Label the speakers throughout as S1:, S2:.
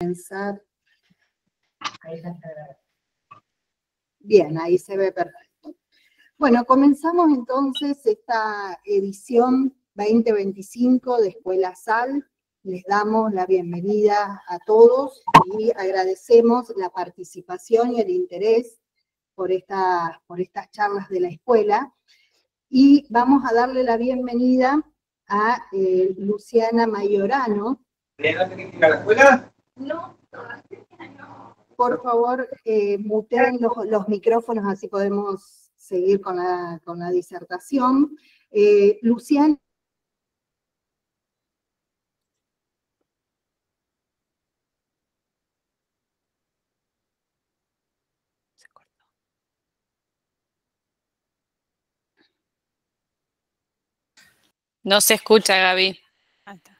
S1: Comenzar. Bien, ahí se ve perfecto. Bueno, comenzamos entonces esta edición 2025 de Escuela SAL. Les damos la bienvenida a todos y agradecemos la participación y el interés por estas charlas de la escuela. Y vamos a darle la bienvenida a Luciana Maiorano.
S2: ¿Tiene que ir a la escuela?
S1: No, por favor, muteen los micrófonos, así podemos seguir con la disertación. Luciana.
S3: No se escucha, Gaby. Ahí está.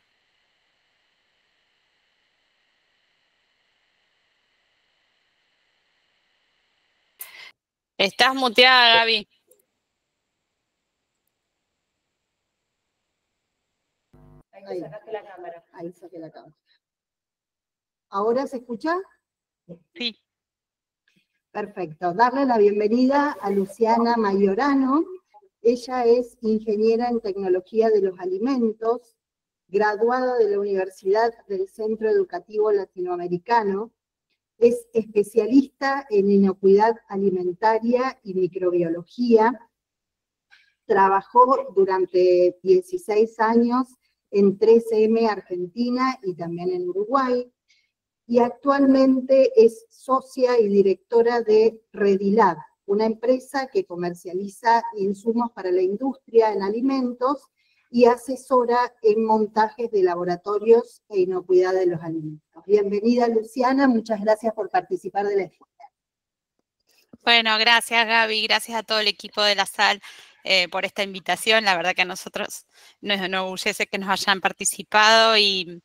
S3: Estás muteada, Gaby.
S1: Ahí sacaste la cámara. Ahí saqué la cámara. ¿Ahora se escucha?
S3: Sí.
S1: Perfecto. Darle la bienvenida a Luciana Maiorano. Ella es ingeniera en tecnología de los alimentos, graduada de la Universidad del Centro Educativo Latinoamericano. Es especialista en inocuidad alimentaria y microbiología. Trabajó durante 16 años en 3M Argentina y también en Uruguay. Y actualmente es socia y directora de Redilab, una empresa que comercializa insumos para la industria en alimentos y asesora en montajes de laboratorios e inocuidad de los alimentos. Bienvenida, Luciana, muchas gracias por participar de la escuela.
S3: Bueno, gracias, Gaby, gracias a todo el equipo de la SAL por esta invitación. La verdad que a nosotros nos enorgullece que nos hayan participado y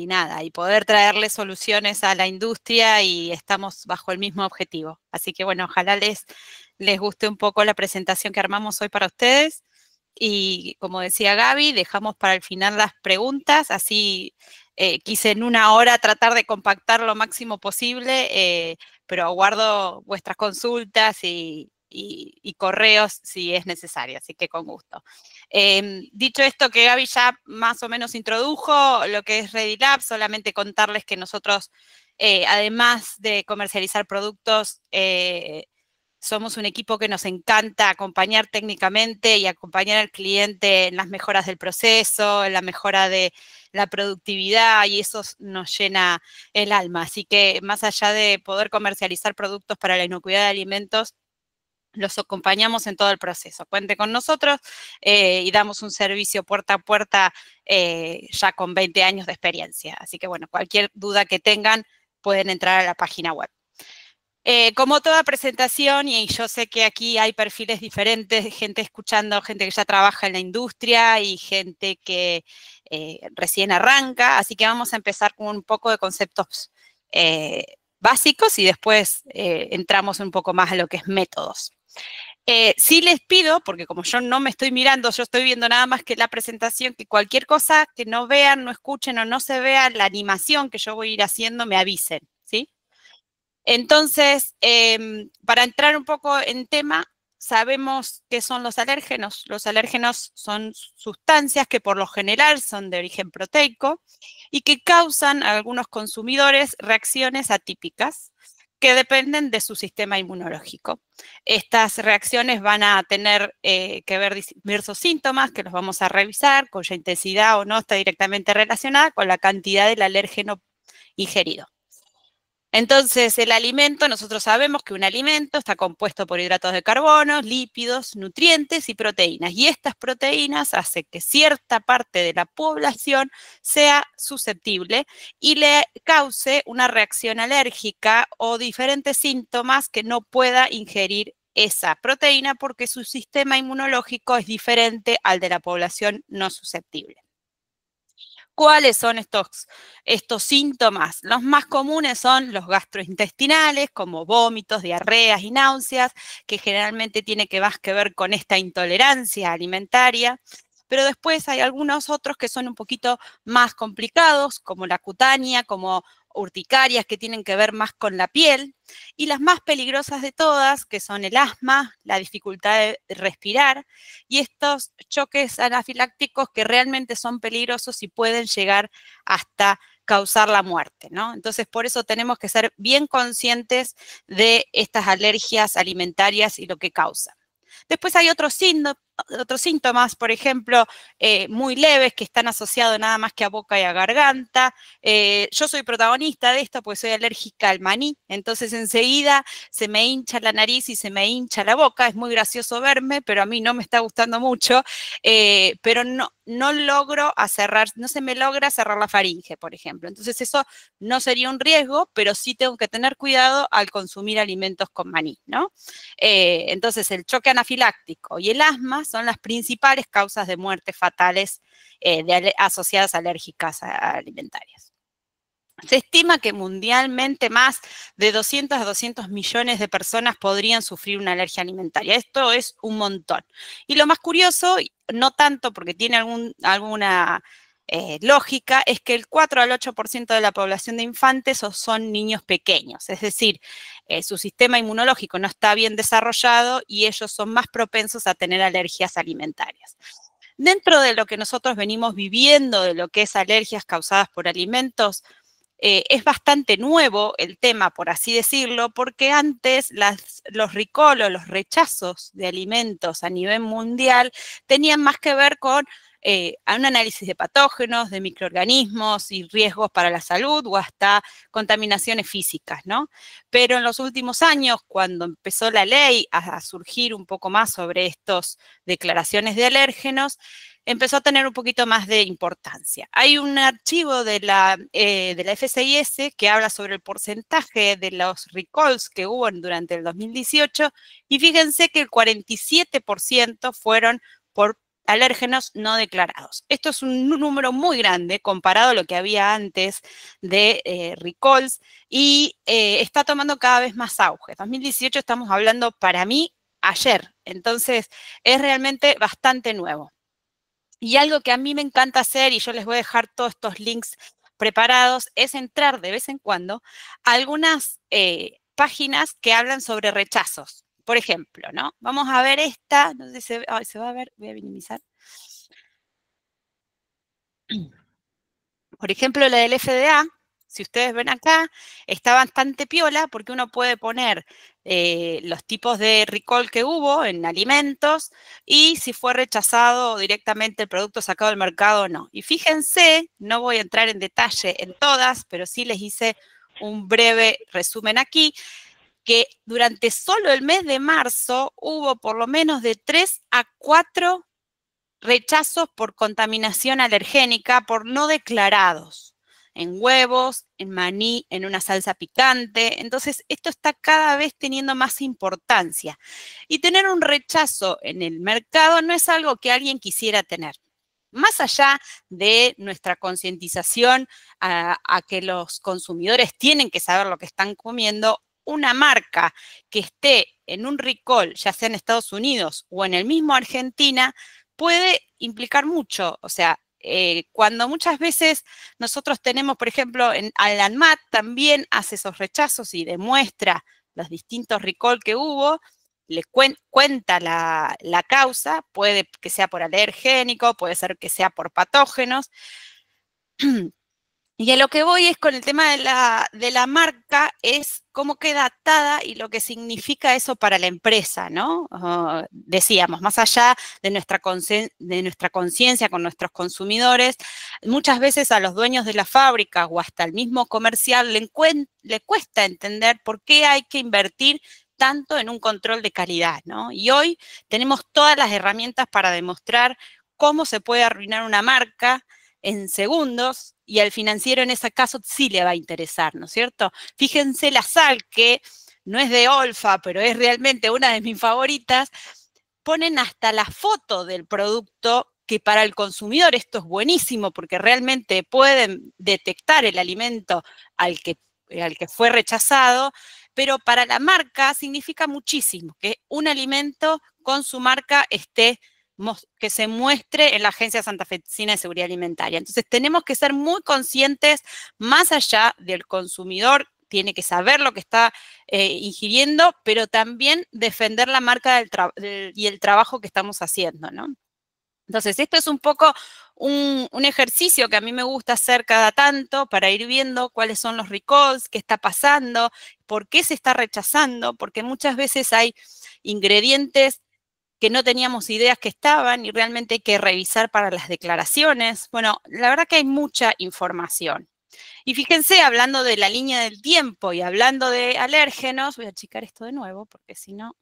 S3: nada, y poder traerle soluciones a la industria, y estamos bajo el mismo objetivo. Así que bueno, ojalá les guste un poco la presentación que armamos hoy para ustedes. Y como decía Gaby, dejamos para el final las preguntas, así quise en una hora tratar de compactar lo máximo posible, pero aguardo vuestras consultas y correos si es necesario, así que con gusto. Dicho esto, que Gaby ya más o menos introdujo lo que es Redilab, solamente contarles que nosotros, además de comercializar productos, somos un equipo que nos encanta acompañar técnicamente y acompañar al cliente en las mejoras del proceso, en la mejora de la productividad, y eso nos llena el alma. Así que más allá de poder comercializar productos para la inocuidad de alimentos, los acompañamos en todo el proceso. Cuente con nosotros y damos un servicio puerta a puerta ya con 20 años de experiencia. Así que bueno, cualquier duda que tengan pueden entrar a la página web. Como toda presentación, y yo sé que aquí hay perfiles diferentes, gente escuchando, gente que ya trabaja en la industria y gente que recién arranca, así que vamos a empezar con un poco de conceptos básicos y después entramos un poco más a lo que es métodos. Sí les pido, porque como yo no me estoy mirando, yo estoy viendo nada más que la presentación, que cualquier cosa que no vean, no escuchen o no se vea la animación que yo voy a ir haciendo, me avisen, ¿sí? Entonces, para entrar un poco en tema, sabemos qué son los alérgenos. Los alérgenos son sustancias que por lo general son de origen proteico y que causan a algunos consumidores reacciones atípicas que dependen de su sistema inmunológico. Estas reacciones van a tener que ver diversos síntomas que los vamos a revisar, cuya intensidad o no está directamente relacionada con la cantidad del alérgeno ingerido. Entonces, el alimento, nosotros sabemos que un alimento está compuesto por hidratos de carbono, lípidos, nutrientes y proteínas. Y estas proteínas hacen que cierta parte de la población sea susceptible y le cause una reacción alérgica o diferentes síntomas que no pueda ingerir esa proteína porque su sistema inmunológico es diferente al de la población no susceptible. ¿Cuáles son estos síntomas? Los más comunes son los gastrointestinales, como vómitos, diarreas y náuseas, que generalmente tiene más que ver con esta intolerancia alimentaria. pero después hay algunos otros que son un poquito más complicados, como la cutánea, como urticarias que tienen que ver más con la piel, y las más peligrosas de todas, que son el asma, la dificultad de respirar, y estos choques anafilácticos que realmente son peligrosos y pueden llegar hasta causar la muerte, ¿no? Entonces, por eso tenemos que ser bien conscientes de estas alergias alimentarias y lo que causan. Después hay otros síntomas, por ejemplo, muy leves que están asociados nada más que a boca y a garganta. Yo soy protagonista de esto porque soy alérgica al maní, entonces enseguida se me hincha la nariz y se me hincha la boca. Es muy gracioso verme, pero a mí no me está gustando mucho, pero no logro no se me logra cerrar la faringe, por ejemplo. Entonces eso no sería un riesgo, pero sí tengo que tener cuidado al consumir alimentos con maní, ¿no? Entonces el choque anafiláctico y el asma son las principales causas de muerte fatales asociadas a alérgicas alimentarias. Se estima que mundialmente más de 200 a 200 millones de personas podrían sufrir una alergia alimentaria. Esto es un montón. Y lo más curioso, no tanto porque tiene alguna lógica, es que el 4 al 8% de la población de infantes son niños pequeños, es decir, su sistema inmunológico no está bien desarrollado y ellos son más propensos a tener alergias alimentarias. Dentro de lo que nosotros venimos viviendo, de lo que es alergias causadas por alimentos, es bastante nuevo el tema, por así decirlo, porque antes los recall o los rechazos de alimentos a nivel mundial tenían más que ver con un análisis de patógenos, de microorganismos y riesgos para la salud o hasta contaminaciones físicas, ¿no? Pero en los últimos años, cuando empezó la ley a surgir un poco más sobre estas declaraciones de alérgenos, empezó a tener un poquito más de importancia. Hay un archivo de la FCIS que habla sobre el porcentaje de los recalls que hubo durante el 2018 y fíjense que el 47% fueron por alérgenos no declarados. Esto es un número muy grande comparado a lo que había antes de recalls y está tomando cada vez más auge. 2018 estamos hablando para mí ayer, entonces es realmente bastante nuevo. Y algo que a mí me encanta hacer, y yo les voy a dejar todos estos links preparados, es entrar de vez en cuando a algunas páginas que hablan sobre rechazos. Por ejemplo, ¿no? Vamos a ver esta, no sé si se va a ver, voy a minimizar. Por ejemplo, la del FDA, si ustedes ven acá, está bastante piola porque uno puede poner los tipos de recall que hubo en alimentos y si fue rechazado directamente el producto sacado del mercado o no. Y fíjense, no voy a entrar en detalle en todas, pero sí les hice un breve resumen aquí, que durante solo el mes de marzo hubo por lo menos de 3 a 4 rechazos por contaminación alergénica por no declarados, en huevos, en maní, en una salsa picante. Entonces, esto está cada vez teniendo más importancia. Y tener un rechazo en el mercado no es algo que alguien quisiera tener. Más allá de nuestra concientización a que los consumidores tienen que saber lo que están comiendo, una marca que esté en un recall, ya sea en Estados Unidos o en el mismo Argentina, puede implicar mucho. O sea, cuando muchas veces nosotros tenemos, por ejemplo, ANMAT también hace esos rechazos y demuestra los distintos recall que hubo, le cuenta la causa, puede que sea por alergénico, puede ser que sea por patógenos. Y a lo que voy es con el tema de la marca, es cómo queda atada y lo que significa eso para la empresa, ¿no? Decíamos, más allá de nuestra conciencia con nuestros consumidores, muchas veces a los dueños de la fábrica o hasta el mismo comercial le cuesta entender por qué hay que invertir tanto en un control de calidad, ¿no? Y hoy tenemos todas las herramientas para demostrar cómo se puede arruinar una marca en segundos, y al financiero en ese caso sí le va a interesar, ¿no es cierto? Fíjense la sal, que no es de Olfa, pero es realmente una de mis favoritas, ponen hasta la foto del producto, que para el consumidor esto es buenísimo porque realmente pueden detectar el alimento al que fue rechazado, pero para la marca significa muchísimo que un alimento con su marca esté que se muestre en la Agencia Santafesina de Seguridad Alimentaria. Entonces tenemos que ser muy conscientes, más allá del consumidor, tiene que saber lo que está ingiriendo, pero también defender la marca y el trabajo que estamos haciendo, ¿no? Entonces, esto es un poco un ejercicio que a mí me gusta hacer cada tanto para ir viendo cuáles son los recalls, qué está pasando, por qué se está rechazando, porque muchas veces hay ingredientes que no teníamos ideas que estaban y realmente hay que revisar para las declaraciones. Bueno, la verdad que hay mucha información. Y fíjense, hablando de la línea del tiempo y hablando de alérgenos, voy a achicar esto de nuevo porque si no...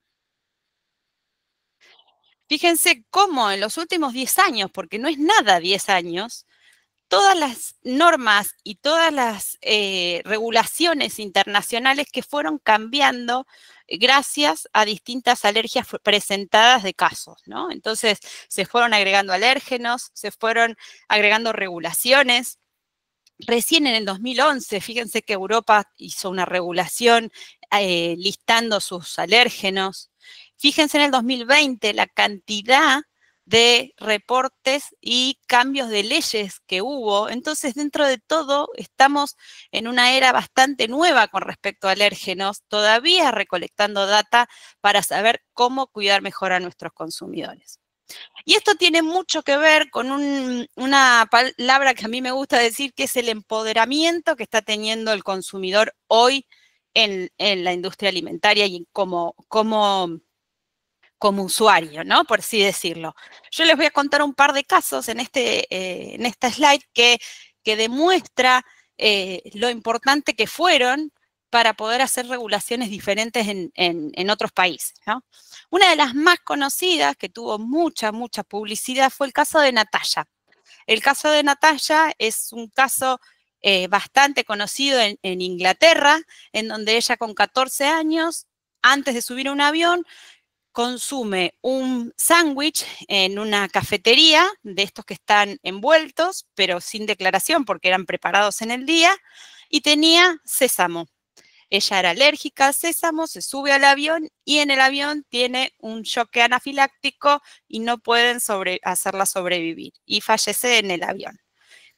S3: Fíjense cómo en los últimos 10 años, porque no es nada 10 años, todas las normas y todas las regulaciones internacionales que fueron cambiando gracias a distintas alergias presentadas de casos, ¿no? Entonces, se fueron agregando alérgenos, se fueron agregando regulaciones. Recién en el 2011, fíjense que Europa hizo una regulación listando sus alérgenos. Fíjense en el 2020 la cantidad de reportes y cambios de leyes que hubo. Entonces, dentro de todo, estamos en una era bastante nueva con respecto a alérgenos, todavía recolectando data para saber cómo cuidar mejor a nuestros consumidores. Y esto tiene mucho que ver con una palabra que a mí me gusta decir, que es el empoderamiento que está teniendo el consumidor hoy en la industria alimentaria y como usuario, ¿no? Por así decirlo. Yo les voy a contar un par de casos en esta slide que demuestra lo importante que fueron para poder hacer regulaciones diferentes en otros países, ¿no? Una de las más conocidas, que tuvo mucha publicidad, fue el caso de Natalia. El caso de Natalia es un caso bastante conocido en Inglaterra, en donde ella con 14 años, antes de subir a un avión, consume un sándwich en una cafetería, de estos que están envueltos, pero sin declaración porque eran preparados en el día, y tenía sésamo. Ella era alérgica al sésamo, se sube al avión y en el avión tiene un shock anafiláctico y no pueden hacerla sobrevivir y fallece en el avión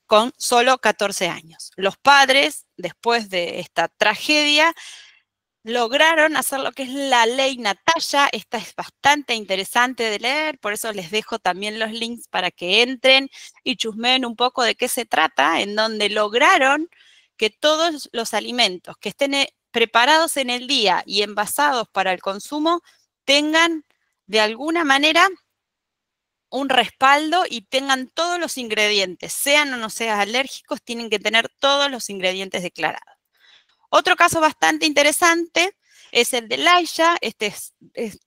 S3: con solo 14 años. Los padres, después de esta tragedia, lograron hacer lo que es la ley Natalia. Esta es bastante interesante de leer, por eso les dejo también los links para que entren y chusmeen un poco de qué se trata, en donde lograron que todos los alimentos que estén preparados en el día y envasados para el consumo tengan de alguna manera un respaldo y tengan todos los ingredientes, sean o no sean alérgicos, tienen que tener todos los ingredientes declarados. Otro caso bastante interesante es el de Laisha.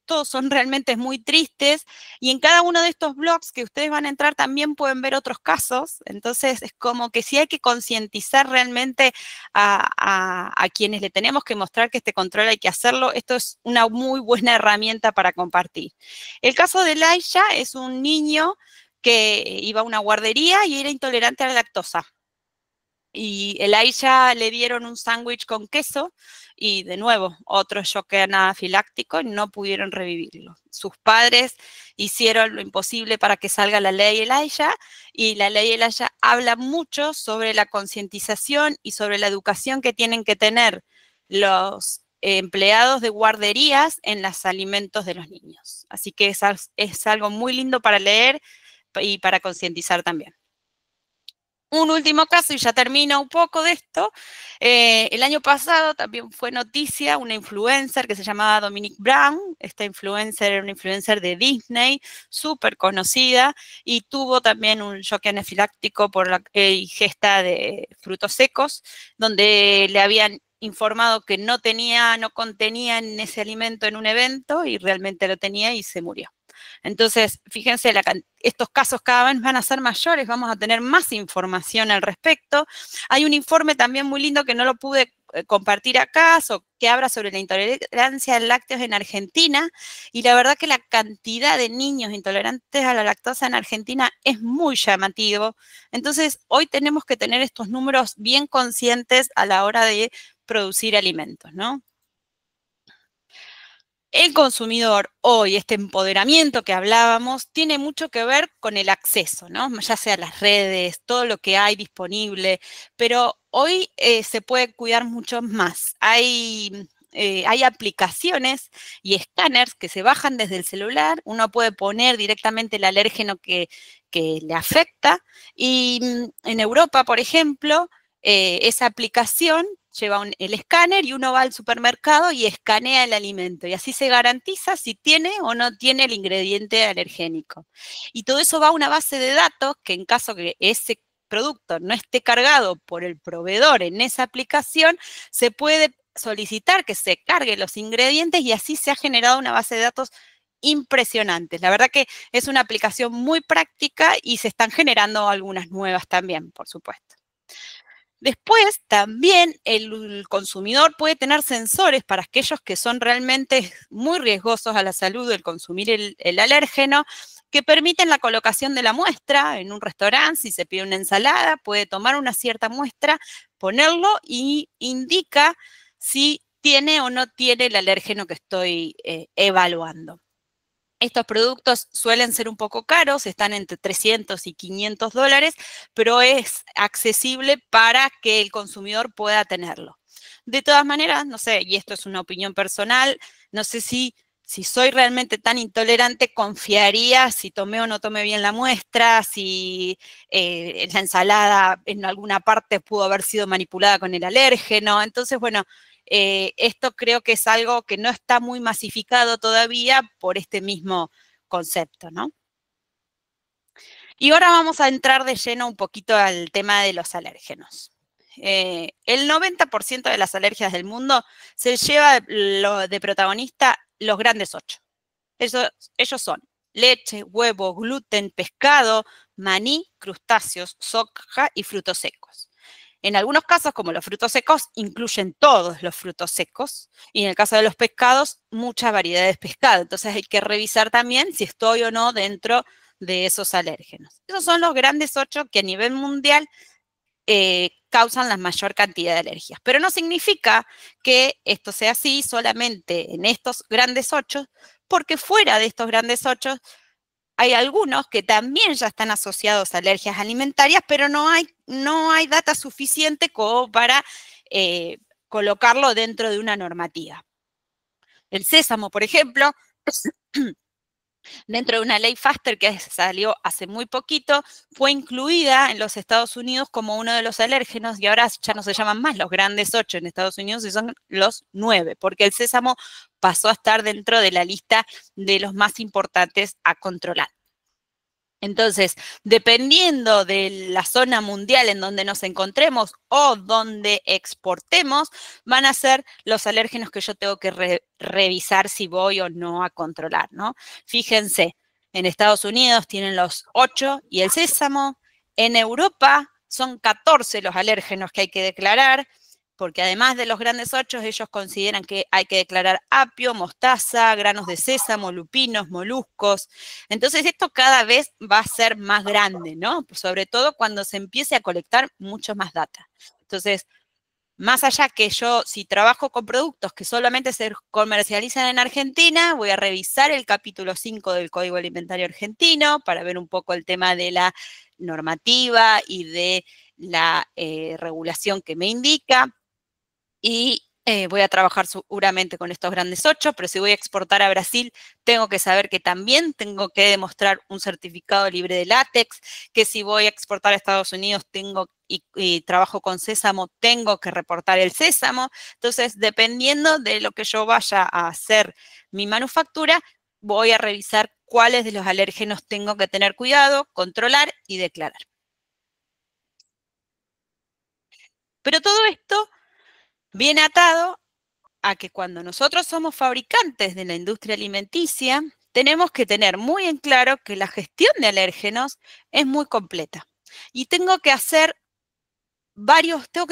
S3: Todos son realmente muy tristes y en cada uno de estos blogs que ustedes van a entrar también pueden ver otros casos. Entonces es como que sí hay que concientizar realmente a quienes le tenemos que mostrar que este control hay que hacerlo. Esto es una muy buena herramienta para compartir. El caso de Laisha es un niño que iba a una guardería y era intolerante a la lactosa. Y a ella le dieron un sándwich con queso y de nuevo otro shock anafiláctico y no pudieron revivirlo. Sus padres hicieron lo imposible para que salga la ley Elijah y la ley Elijah habla mucho sobre la concientización y sobre la educación que tienen que tener los empleados de guarderías en los alimentos de los niños. Así que es algo muy lindo para leer y para concientizar también. Un último caso, y ya termino un poco de esto. El año pasado también fue noticia una influencer que se llamaba Dominique Brown. Esta influencer era una influencer de Disney, súper conocida, y tuvo también un shock anafiláctico por la ingesta de frutos secos, donde le habían informado que no contenía en ese alimento en un evento, y realmente lo tenía y se murió. Entonces, fíjense, estos casos cada vez van a ser mayores, vamos a tener más información al respecto. Hay un informe también muy lindo que no lo pude compartir acá, que habla sobre la intolerancia a lácteos en Argentina, y la verdad que la cantidad de niños intolerantes a la lactosa en Argentina es muy llamativo. Entonces, hoy tenemos que tener estos números bien conscientes a la hora de producir alimentos, ¿no? El consumidor hoy, este empoderamiento que hablábamos, tiene mucho que ver con el acceso, ¿no? Ya sea las redes, todo lo que hay disponible, pero hoy se puede cuidar mucho más. Hay aplicaciones y escáneres que se bajan desde el celular, uno puede poner directamente el alérgeno que le afecta y en Europa, por ejemplo, esa aplicación lleva el escáner y uno va al supermercado y escanea el alimento y así se garantiza si tiene o no tiene el ingrediente alergénico. Y todo eso va a una base de datos que en caso que ese producto no esté cargado por el proveedor en esa aplicación, se puede solicitar que se carguen los ingredientes y así se ha generado una base de datos impresionante. La verdad que es una aplicación muy práctica y se están generando algunas nuevas también, por supuesto. Después, también el consumidor puede tener sensores para aquellos que son realmente muy riesgosos a la salud del consumir el alérgeno, que permiten la colocación de la muestra en un restaurante. Si se pide una ensalada, puede tomar una cierta muestra, ponerlo y indica si tiene o no tiene el alérgeno que estoy evaluando. Estos productos suelen ser un poco caros, están entre 300 y 500 dólares, pero es accesible para que el consumidor pueda tenerlo. De todas maneras, no sé, y esto es una opinión personal, no sé si soy realmente tan intolerante, confiaría si tomé o no tomé bien la muestra, si la ensalada en alguna parte pudo haber sido manipulada con el alérgeno. Entonces, bueno, esto creo que es algo que no está muy masificado todavía por este mismo concepto, ¿no? Y ahora vamos a entrar de lleno un poquito al tema de los alérgenos. El 90% de las alergias del mundo se lleva de protagonista los grandes 8. Ellos son leche, huevo, gluten, pescado, maní, crustáceos, soja y frutos secos. En algunos casos, como los frutos secos, incluyen todos los frutos secos. Y en el caso de los pescados, mucha variedad de pescado. Entonces hay que revisar también si estoy o no dentro de esos alérgenos. Esos son los grandes 8 que a nivel mundial causan la mayor cantidad de alergias. Pero no significa que esto sea así solamente en estos grandes 8, porque fuera de estos grandes 8 hay algunos que también ya están asociados a alergias alimentarias, pero no hay data suficiente como para colocarlo dentro de una normativa. El sésamo, por ejemplo, dentro de una ley FASTER que salió hace muy poquito, fue incluida en los Estados Unidos como uno de los alérgenos y ahora ya no se llaman más los grandes 8 en Estados Unidos, y son los 9, porque el sésamo pasó a estar dentro de la lista de los más importantes a controlar. Entonces, dependiendo de la zona mundial en donde nos encontremos o donde exportemos, van a ser los alérgenos que yo tengo que revisar si voy o no a controlar, ¿no? Fíjense, en Estados Unidos tienen los 8 y el sésamo. En Europa son 14 los alérgenos que hay que declarar, porque además de los grandes 8, ellos consideran que hay que declarar apio, mostaza, granos de sésamo, lupinos, moluscos. Entonces esto cada vez va a ser más grande, ¿no? Sobre todo cuando se empiece a colectar mucho más data. Entonces, más allá que yo, si trabajo con productos que solamente se comercializan en Argentina, voy a revisar el capítulo 5 del Código Alimentario Argentino para ver un poco el tema de la normativa y de la regulación que me indica. Y voy a trabajar seguramente con estos grandes 8, pero si voy a exportar a Brasil, tengo que saber que también tengo que demostrar un certificado libre de látex, que si voy a exportar a Estados Unidos y trabajo con sésamo, tengo que reportar el sésamo. Entonces, dependiendo de lo que yo vaya a hacer mi manufactura, voy a revisar cuáles de los alérgenos tengo que tener cuidado, controlar y declarar. Pero todo esto viene atado a que cuando nosotros somos fabricantes de la industria alimenticia, tenemos que tener muy en claro que la gestión de alérgenos es muy completa. Y tengo que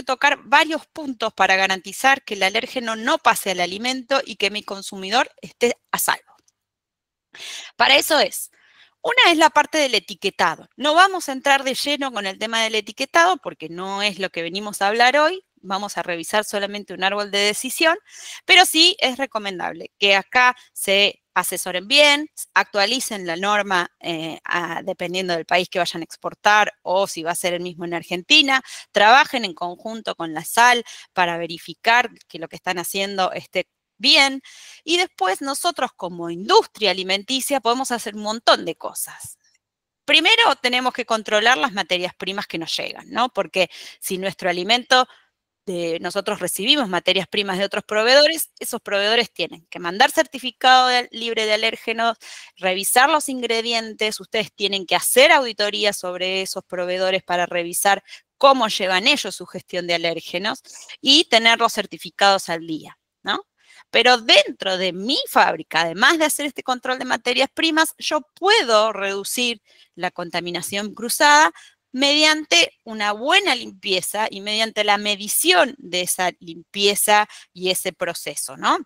S3: tocar varios puntos para garantizar que el alérgeno no pase al alimento y que mi consumidor esté a salvo. Para eso una es la parte del etiquetado. No vamos a entrar de lleno con el tema del etiquetado porque no es lo que venimos a hablar hoy. vamos a revisar solamente un árbol de decisión, pero sí es recomendable que acá se asesoren bien, actualicen la norma dependiendo del país que vayan a exportar o si va a ser el mismo en Argentina, trabajen en conjunto con la SAL para verificar que lo que están haciendo esté bien, y después nosotros como industria alimenticia podemos hacer un montón de cosas. Primero tenemos que controlar las materias primas que nos llegan, ¿no? Porque si nuestro alimento, nosotros recibimos materias primas de otros proveedores, esos proveedores tienen que mandar certificado libre de alérgenos, revisar los ingredientes, ustedes tienen que hacer auditoría sobre esos proveedores para revisar cómo llevan ellos su gestión de alérgenos y tener los certificados al día, ¿no? Pero dentro de mi fábrica, además de hacer este control de materias primas, yo puedo reducir la contaminación cruzada mediante una buena limpieza y mediante la medición de esa limpieza y ese proceso, ¿no?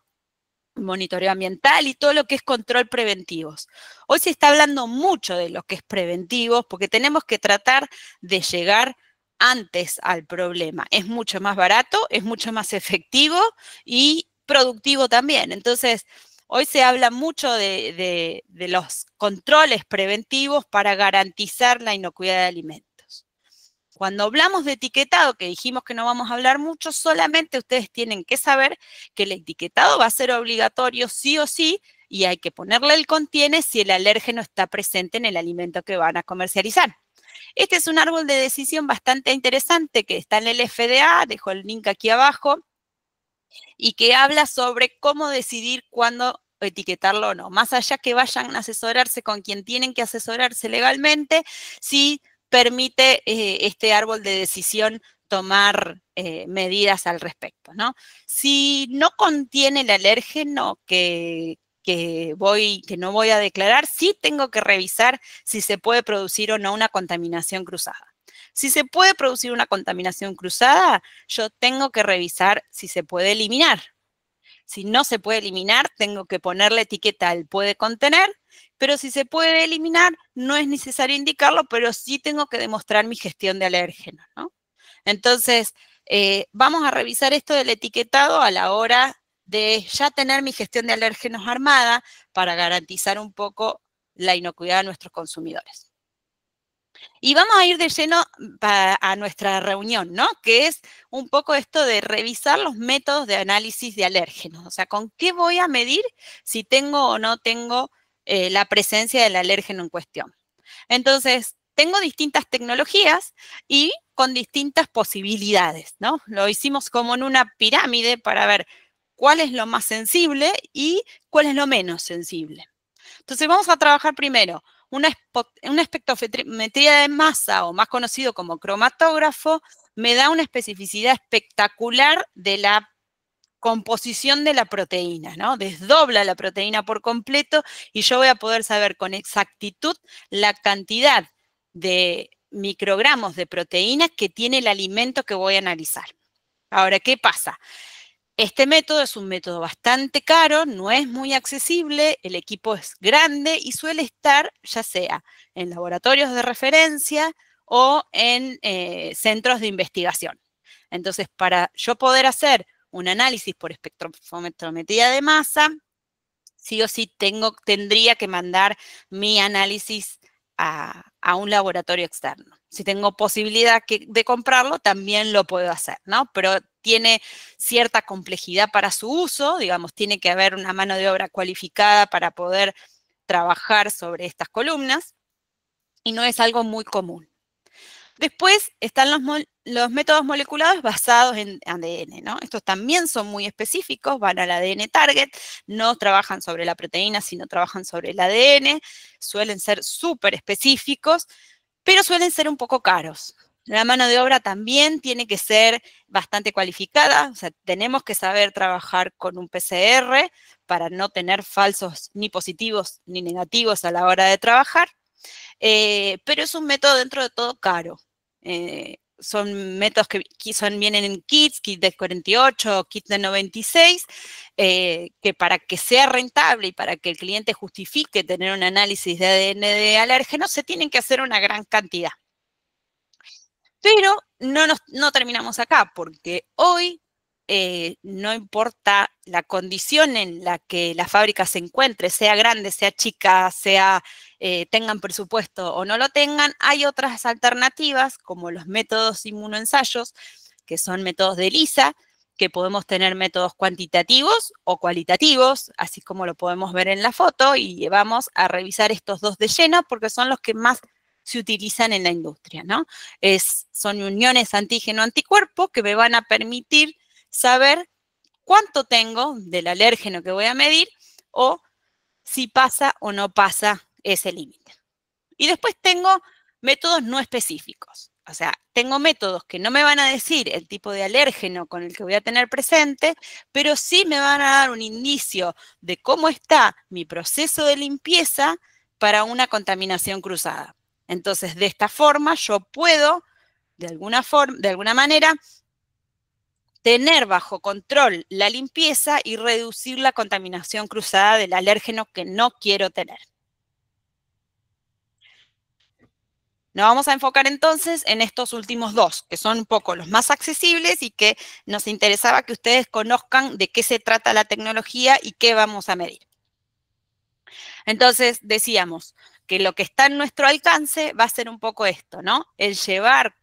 S3: Monitoreo ambiental y todo lo que es control preventivos. Hoy se está hablando mucho de lo que es preventivo porque tenemos que tratar de llegar antes al problema. Es mucho más barato, es mucho más efectivo y productivo también. Entonces, hoy se habla mucho de los controles preventivos para garantizar la inocuidad de alimentos. Cuando hablamos de etiquetado, que dijimos que no vamos a hablar mucho, solamente ustedes tienen que saber que el etiquetado va a ser obligatorio sí o sí y hay que ponerle el contiene si el alérgeno está presente en el alimento que van a comercializar. Este es un árbol de decisión bastante interesante que está en el FDA, dejo el link aquí abajo, y que habla sobre cómo decidir cuándo etiquetarlo o no. Más allá que vayan a asesorarse con quien tienen que asesorarse legalmente, sí permite este árbol de decisión tomar medidas al respecto, ¿no? Si no contiene el alérgeno que no voy a declarar, sí tengo que revisar si se puede producir o no una contaminación cruzada. Si se puede producir una contaminación cruzada, yo tengo que revisar si se puede eliminar. Si no se puede eliminar, tengo que ponerle etiqueta al puede contener, pero si se puede eliminar, no es necesario indicarlo, pero sí tengo que demostrar mi gestión de alérgenos, ¿no? Entonces, vamos a revisar esto del etiquetado a la hora de ya tener mi gestión de alérgenos armada para garantizar un poco la inocuidad de nuestros consumidores. Y vamos a ir de lleno a nuestra reunión, ¿no? Que es un poco esto de revisar los métodos de análisis de alérgenos. O sea, ¿con qué voy a medir si tengo o no tengo la presencia del alérgeno en cuestión? Entonces, tengo distintas tecnologías y con distintas posibilidades, ¿no? Lo hicimos como en una pirámide para ver cuál es lo más sensible y cuál es lo menos sensible. Entonces, vamos a trabajar primero una espectrometría de masa, o más conocido como cromatógrafo, me da una especificidad espectacular de la composición de la proteína, ¿no? Desdobla la proteína por completo y yo voy a poder saber con exactitud la cantidad de microgramos de proteína que tiene el alimento que voy a analizar. Ahora, ¿qué pasa? Este método es un método bastante caro, no es muy accesible, el equipo es grande y suele estar ya sea en laboratorios de referencia o en centros de investigación. Entonces, para yo poder hacer un análisis por espectrometría de masa, sí o sí tendría que mandar mi análisis a un laboratorio externo. Si tengo posibilidad de comprarlo, también lo puedo hacer, ¿no? Pero tiene cierta complejidad para su uso, digamos, tiene que haber una mano de obra cualificada para poder trabajar sobre estas columnas y no es algo muy común. Después están los métodos moleculares basados en ADN, ¿no? Estos también son muy específicos, van al ADN target, no trabajan sobre la proteína, sino trabajan sobre el ADN, suelen ser súper específicos, pero suelen ser un poco caros. La mano de obra también tiene que ser bastante cualificada, o sea, tenemos que saber trabajar con un PCR para no tener falsos ni positivos ni negativos a la hora de trabajar, pero es un método dentro de todo caro. Son métodos que vienen en kits de 48, kits de 96, que para que sea rentable y para que el cliente justifique tener un análisis de ADN de alérgenos, se tienen que hacer una gran cantidad. Pero no terminamos acá, porque hoy no importa la condición en la que la fábrica se encuentre, sea grande, sea chica, tengan presupuesto o no lo tengan, hay otras alternativas, como los métodos inmunoensayos, que son métodos de ELISA, que podemos tener métodos cuantitativos o cualitativos, así como lo podemos ver en la foto, y vamos a revisar estos dos de lleno, porque son los que más se utilizan en la industria, ¿no? Son uniones antígeno-anticuerpo que me van a permitir saber cuánto tengo del alérgeno que voy a medir o si pasa o no pasa ese límite. Y después tengo métodos no específicos. O sea, tengo métodos que no me van a decir el tipo de alérgeno con el que voy a tener presente, pero sí me van a dar un indicio de cómo está mi proceso de limpieza para una contaminación cruzada. Entonces, de esta forma, yo puedo, de alguna manera, tener bajo control la limpieza y reducir la contaminación cruzada del alérgeno que no quiero tener. Nos vamos a enfocar entonces en estos últimos dos, que son un poco los más accesibles y que nos interesaba que ustedes conozcan de qué se trata la tecnología y qué vamos a medir. Entonces, decíamos que lo que está en nuestro alcance va a ser un poco esto, ¿no? El llevar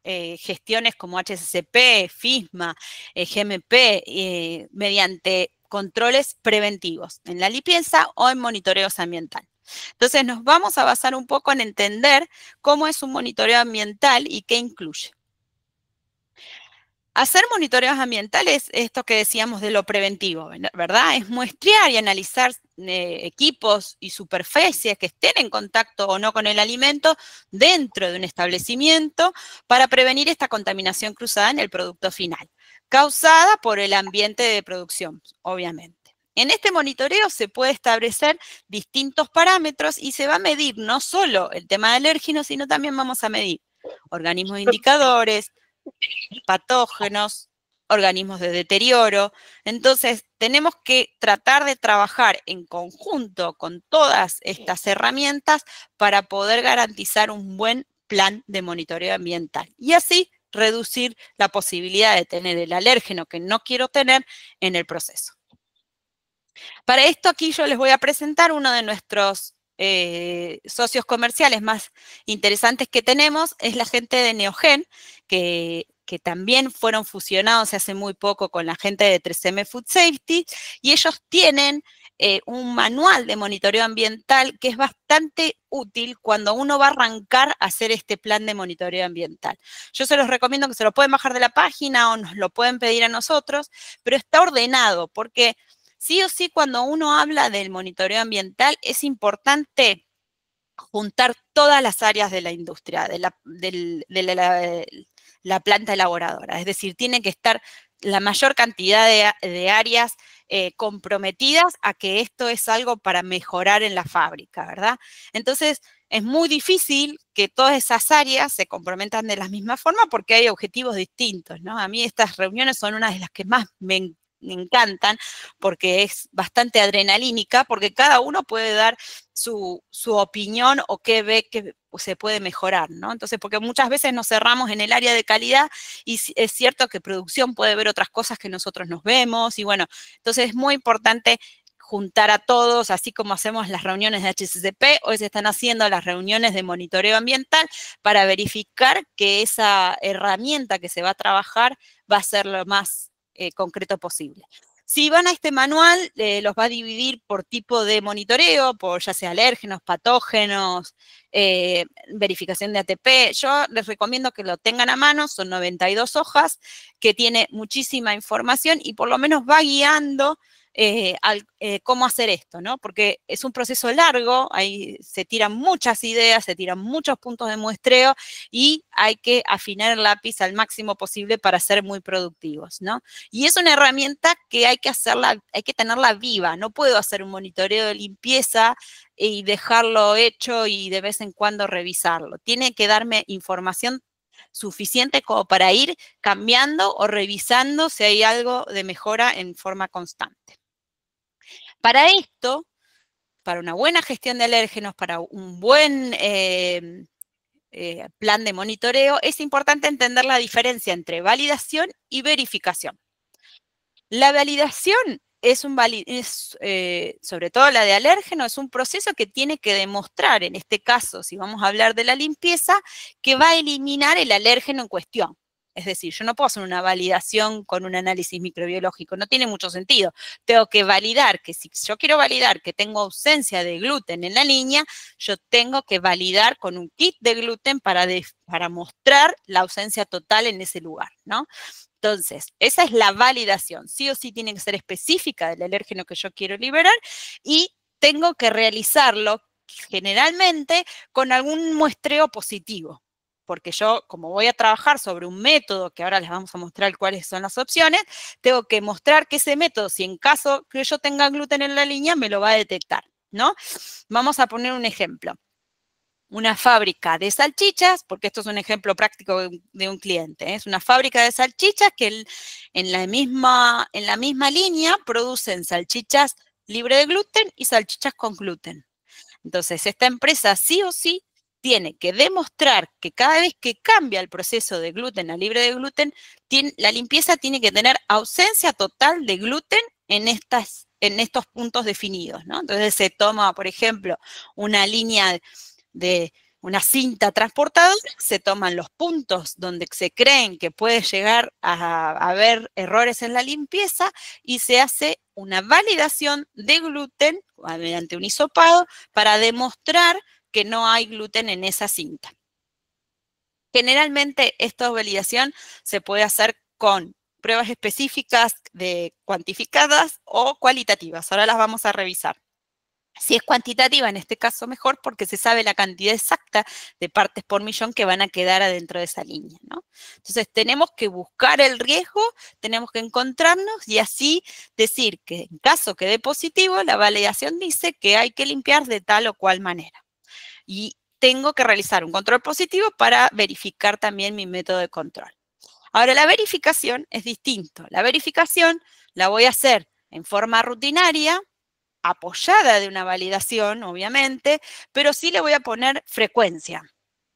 S3: gestiones como HACCP, FISMA, GMP, mediante controles preventivos en la limpieza o en monitoreos ambiental. Entonces nos vamos a basar un poco en entender cómo es un monitoreo ambiental y qué incluye. Hacer monitoreos ambientales, esto que decíamos de lo preventivo, ¿verdad? Es muestrear y analizar equipos y superficies que estén en contacto o no con el alimento dentro de un establecimiento para prevenir esta contaminación cruzada en el producto final, causada por el ambiente de producción, obviamente. En este monitoreo se puede establecer distintos parámetros y se va a medir no solo el tema de alérgenos, sino también vamos a medir organismos indicadores, patógenos, organismos de deterioro. Entonces, tenemos que tratar de trabajar en conjunto con todas estas herramientas para poder garantizar un buen plan de monitoreo ambiental y así reducir la posibilidad de tener el alérgeno que no quiero tener en el proceso. Para esto aquí yo les voy a presentar uno de nuestros socios comerciales más interesantes que tenemos, es la gente de Neogen, que también fueron fusionados hace muy poco con la gente de 3M Food Safety, y ellos tienen un manual de monitoreo ambiental que es bastante útil cuando uno va a arrancar a hacer este plan de monitoreo ambiental. Yo se los recomiendo que se lo pueden bajar de la página o nos lo pueden pedir a nosotros, pero está ordenado porque sí o sí, cuando uno habla del monitoreo ambiental, es importante juntar todas las áreas de la industria, de la planta elaboradora. Es decir, tiene que estar la mayor cantidad de áreas comprometidas a que esto es algo para mejorar en la fábrica, ¿verdad? Entonces, es muy difícil que todas esas áreas se comprometan de la misma forma porque hay objetivos distintos, ¿no? A mí estas reuniones son una de las que más me encantan porque es bastante adrenalínica, porque cada uno puede dar su opinión o qué ve que se puede mejorar, ¿no? Entonces, porque muchas veces nos cerramos en el área de calidad y es cierto que producción puede ver otras cosas que nosotros nos vemos y bueno, entonces es muy importante juntar a todos, así como hacemos las reuniones de HACCP, hoy se están haciendo las reuniones de monitoreo ambiental para verificar que esa herramienta que se va a trabajar va a ser lo más concreto posible. Si van a este manual, los va a dividir por tipo de monitoreo, por ya sea alérgenos, patógenos, verificación de ATP. Yo les recomiendo que lo tengan a mano, son 92 hojas, que tiene muchísima información y por lo menos va guiando cómo hacer esto, ¿no? Porque es un proceso largo, ahí se tiran muchas ideas, se tiran muchos puntos de muestreo y hay que afinar el lápiz al máximo posible para ser muy productivos, ¿no? Y es una herramienta que hay que tenerla viva, no puedo hacer un monitoreo de limpieza y dejarlo hecho y de vez en cuando revisarlo. Tiene que darme información suficiente como para ir cambiando o revisando si hay algo de mejora en forma constante. Para esto, para una buena gestión de alérgenos, para un buen plan de monitoreo, es importante entender la diferencia entre validación y verificación. La validación sobre todo la de alérgeno, es un proceso que tiene que demostrar, en este caso, si vamos a hablar de la limpieza, que va a eliminar el alérgeno en cuestión. Es decir, yo no puedo hacer una validación con un análisis microbiológico, no tiene mucho sentido. Tengo que validar que si yo quiero validar que tengo ausencia de gluten en la niña, yo tengo que validar con un kit de gluten para mostrar la ausencia total en ese lugar, ¿no? Entonces, esa es la validación. Sí o sí tiene que ser específica del alérgeno que yo quiero liberar y tengo que realizarlo generalmente con algún muestreo positivo. Porque yo, como voy a trabajar sobre un método, que ahora les vamos a mostrar cuáles son las opciones, tengo que mostrar que ese método, si en caso que yo tenga gluten en la línea, me lo va a detectar, ¿no? Vamos a poner un ejemplo. Una fábrica de salchichas, porque esto es un ejemplo práctico de un cliente, es una fábrica de salchichas que en la misma línea producen salchichas libre de gluten y salchichas con gluten. Entonces, esta empresa sí o sí tiene que demostrar que cada vez que cambia el proceso de gluten a libre de gluten, la limpieza tiene que tener ausencia total de gluten en estos puntos definidos, ¿no? Entonces, se toma, por ejemplo, una línea de una cinta transportadora, se toman los puntos donde se creen que puede llegar a haber errores en la limpieza y se hace una validación de gluten mediante un hisopado para demostrar que no hay gluten en esa cinta. Generalmente esta validación se puede hacer con pruebas específicas cuantificadas o cualitativas. Ahora las vamos a revisar. Si es cuantitativa, en este caso mejor, porque se sabe la cantidad exacta de partes por millón que van a quedar adentro de esa línea, ¿no? Entonces, tenemos que buscar el riesgo, tenemos que encontrarnos y así decir que en caso que dé positivo, la validación dice que hay que limpiar de tal o cual manera. Y tengo que realizar un control positivo para verificar también mi método de control. Ahora, la verificación es distinto. La verificación la voy a hacer en forma rutinaria, apoyada de una validación, obviamente, pero sí le voy a poner frecuencia,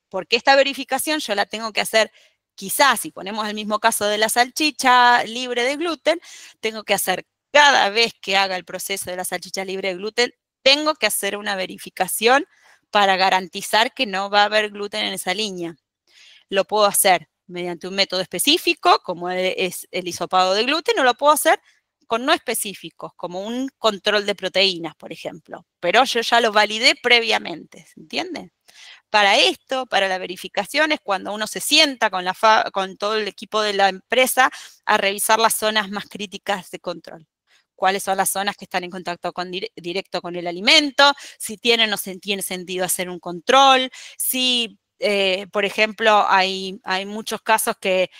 S3: porque esta verificación yo la tengo que hacer, quizás, si ponemos el mismo caso de la salchicha libre de gluten, tengo que hacer cada vez que haga el proceso de la salchicha libre de gluten, tengo que hacer una verificación para garantizar que no va a haber gluten en esa línea. Lo puedo hacer mediante un método específico, como es el hisopado de gluten, o lo puedo hacer con no específicos, como un control de proteínas, por ejemplo. Pero yo ya lo validé previamente, ¿se entiende? Para esto, para la verificación, es cuando uno se sienta con todo el equipo de la empresa a revisar las zonas más críticas de control. Cuáles son las zonas que están en contacto directo con el alimento, si tiene o no tiene sentido hacer un control, si, por ejemplo, hay muchos casos que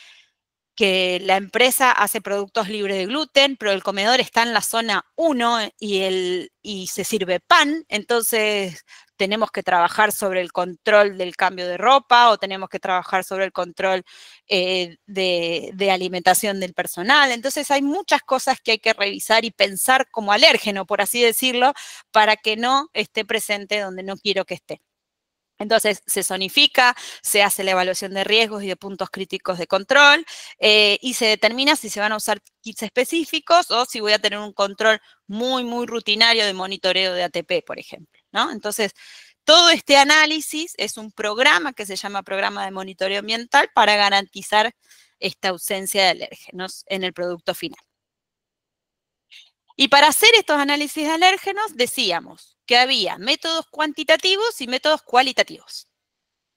S3: la empresa hace productos libres de gluten, pero el comedor está en la zona 1 y se sirve pan, entonces tenemos que trabajar sobre el control del cambio de ropa o tenemos que trabajar sobre el control de alimentación del personal. Entonces hay muchas cosas que hay que revisar y pensar como alérgeno, por así decirlo, para que no esté presente donde no quiero que esté. Entonces, se zonifica, se hace la evaluación de riesgos y de puntos críticos de control y se determina si se van a usar kits específicos o si voy a tener un control muy, muy rutinario de monitoreo de ATP, por ejemplo, ¿no? Entonces, todo este análisis es un programa que se llama Programa de Monitoreo Ambiental para garantizar esta ausencia de alérgenos en el producto final. Y para hacer estos análisis de alérgenos, decíamos que había métodos cuantitativos y métodos cualitativos.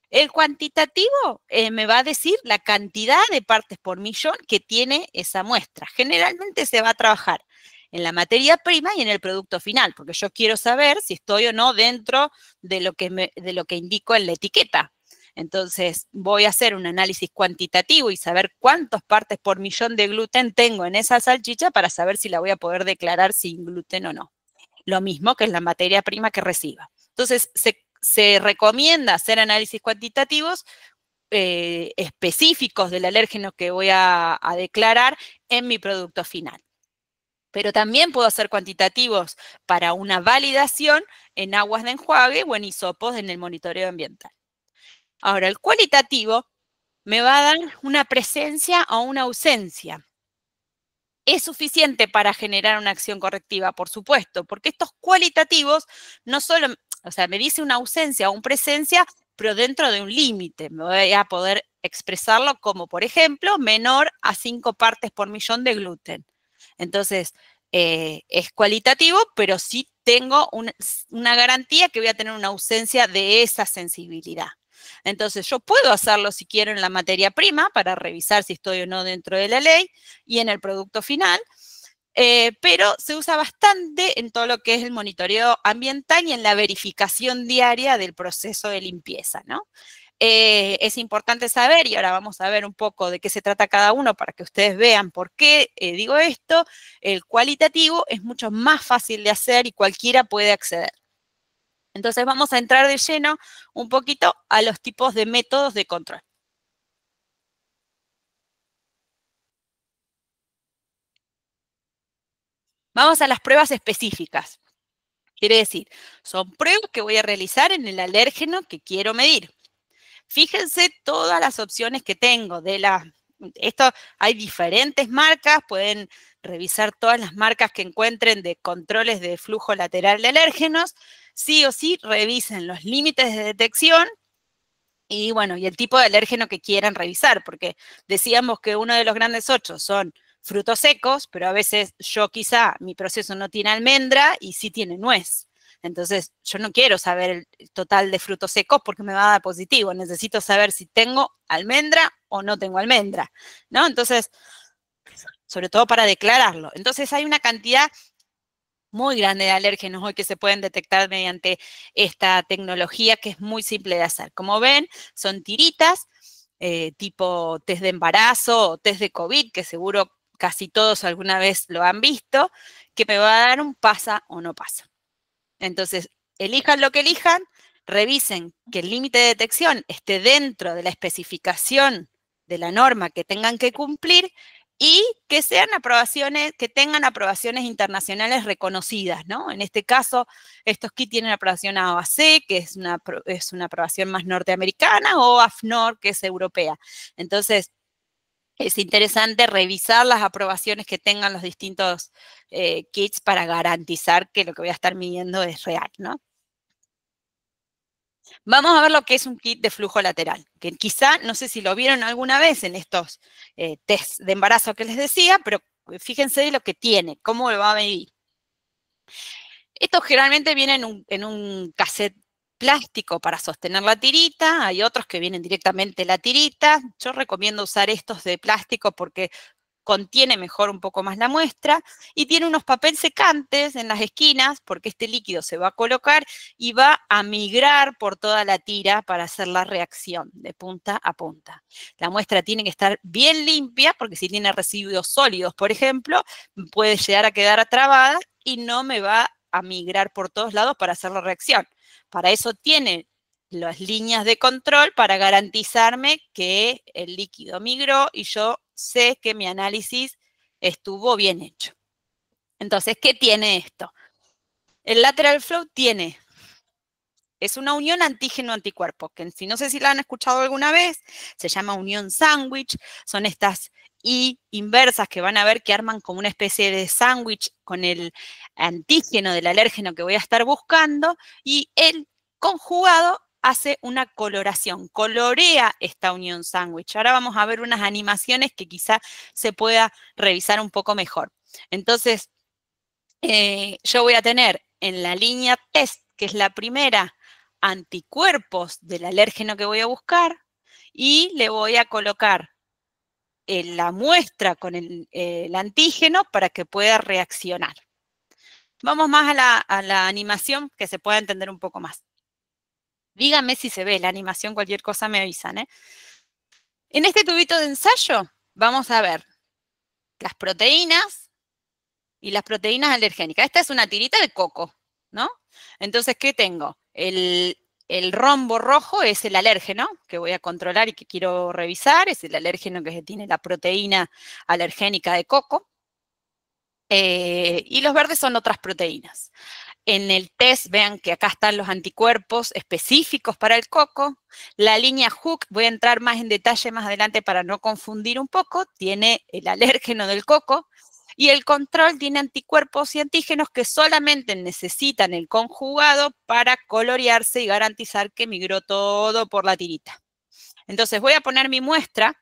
S3: El cuantitativo me va a decir la cantidad de partes por millón que tiene esa muestra. Generalmente se va a trabajar en la materia prima y en el producto final, porque yo quiero saber si estoy o no dentro de lo que indico en la etiqueta. Entonces, voy a hacer un análisis cuantitativo y saber cuántas partes por millón de gluten tengo en esa salchicha para saber si la voy a poder declarar sin gluten o no. Lo mismo que en la materia prima que reciba. Entonces, se recomienda hacer análisis cuantitativos específicos del alérgeno que voy a declarar en mi producto final. Pero también puedo hacer cuantitativos para una validación en aguas de enjuague o en hisopos en el monitoreo ambiental. Ahora, el cualitativo me va a dar una presencia o una ausencia. ¿Es suficiente para generar una acción correctiva? Por supuesto, porque estos cualitativos no solo, o sea, me dice una ausencia o una presencia, pero dentro de un límite. Me voy a poder expresarlo como, por ejemplo, menor a 5 partes por millón de gluten. Entonces, es cualitativo, pero sí tengo una garantía que voy a tener una ausencia de esa sensibilidad. Entonces, yo puedo hacerlo si quiero en la materia prima para revisar si estoy o no dentro de la ley y en el producto final, pero se usa bastante en todo lo que es el monitoreo ambiental y en la verificación diaria del proceso de limpieza, ¿no? Es importante saber, y ahora vamos a ver un poco de qué se trata cada uno para que ustedes vean por qué digo esto, el cualitativo es mucho más fácil de hacer y cualquiera puede acceder. Entonces vamos a entrar de lleno un poquito a los tipos de métodos de control. Vamos a las pruebas específicas. Quiere decir, son pruebas que voy a realizar en el alérgeno que quiero medir. Fíjense todas las opciones que tengo. Esto hay diferentes marcas, pueden revisar todas las marcas que encuentren de controles de flujo lateral de alérgenos. Sí o sí, revisen los límites de detección y, bueno, y el tipo de alérgeno que quieran revisar, porque decíamos que uno de los grandes 8 son frutos secos, pero a veces yo quizá mi proceso no tiene almendra y sí tiene nuez. Entonces, yo no quiero saber el total de frutos secos porque me va a dar positivo. Necesito saber si tengo almendra o no tengo almendra, ¿no? Entonces, sobre todo para declararlo. Entonces, hay una cantidad muy grande de alérgenos hoy que se pueden detectar mediante esta tecnología que es muy simple de hacer. Como ven, son tiritas, tipo test de embarazo o test de COVID, que seguro casi todos alguna vez lo han visto, que me va a dar un pasa o no pasa. Entonces, elijan lo que elijan, revisen que el límite de detección esté dentro de la especificación de la norma que tengan que cumplir y que sean aprobaciones, que tengan aprobaciones internacionales reconocidas, ¿no? En este caso, estos kits tienen aprobación AOAC, que es una aprobación más norteamericana, o AFNOR, que es europea. Entonces, es interesante revisar las aprobaciones que tengan los distintos kits para garantizar que lo que voy a estar midiendo es real, ¿no? Vamos a ver lo que es un kit de flujo lateral, que quizá, no sé si lo vieron alguna vez en estos test de embarazo que les decía, pero fíjense lo que tiene, cómo lo va a medir. Estos generalmente vienen en un cassette plástico para sostener la tirita, hay otros que vienen directamente la tirita. Yo recomiendo usar estos de plástico porque contiene mejor un poco más la muestra y tiene unos papel secantes en las esquinas porque este líquido se va a colocar y va a migrar por toda la tira para hacer la reacción de punta a punta. La muestra tiene que estar bien limpia porque si tiene residuos sólidos, por ejemplo, puede llegar a quedar atrabada y no me va a migrar por todos lados para hacer la reacción. Para eso tiene las líneas de control para garantizarme que el líquido migró y yo sé que mi análisis estuvo bien hecho. Entonces, ¿qué tiene esto? El lateral flow es una unión antígeno-anticuerpo, que si no sé si la han escuchado alguna vez, se llama unión sándwich, son estas I inversas que van a ver que arman como una especie de sándwich con el antígeno del alérgeno que voy a estar buscando, y el conjugado hace una coloración, colorea esta unión sándwich. Ahora vamos a ver unas animaciones que quizá se pueda revisar un poco mejor. Entonces, yo voy a tener en la línea test, que es la primera, anticuerpos del alérgeno que voy a buscar, y le voy a colocar la muestra con el antígeno para que pueda reaccionar. Vamos más a la animación, que se pueda entender un poco más. Díganme si se ve la animación, cualquier cosa me avisan, ¿eh? En este tubito de ensayo vamos a ver las proteínas y las proteínas alergénicas. Esta es una tirita de coco, ¿no? Entonces, ¿qué tengo? El rombo rojo es el alérgeno que voy a controlar y que quiero revisar, es el alérgeno que tiene la proteína alergénica de coco. Y los verdes son otras proteínas. En el test, vean que acá están los anticuerpos específicos para el coco. La línea Hook, voy a entrar más en detalle más adelante para no confundir un poco, tiene el alérgeno del coco. Y el control tiene anticuerpos y antígenos que solamente necesitan el conjugado para colorearse y garantizar que migró todo por la tirita. Entonces voy a poner mi muestra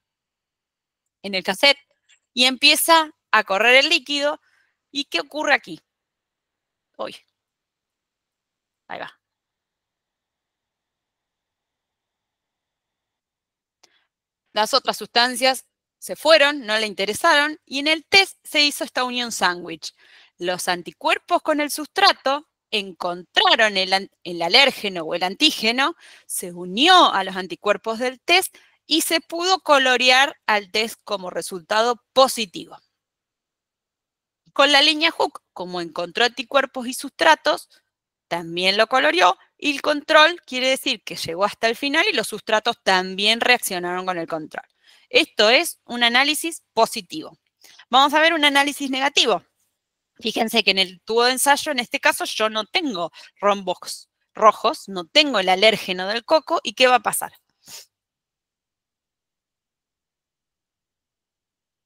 S3: en el cassette y empieza a correr el líquido. ¿Y qué ocurre aquí? Uy, ahí va. Las otras sustancias se fueron, no le interesaron, y en el test se hizo esta unión sándwich. Los anticuerpos con el sustrato encontraron el alérgeno o el antígeno, se unió a los anticuerpos del test y se pudo colorear al test como resultado positivo. Con la línea Hook, como encontró anticuerpos y sustratos, también lo coloreó, y el control quiere decir que llegó hasta el final y los sustratos también reaccionaron con el control. Esto es un análisis positivo. Vamos a ver un análisis negativo. Fíjense que en el tubo de ensayo, en este caso, yo no tengo rombos rojos, no tengo el alérgeno del coco, ¿y qué va a pasar?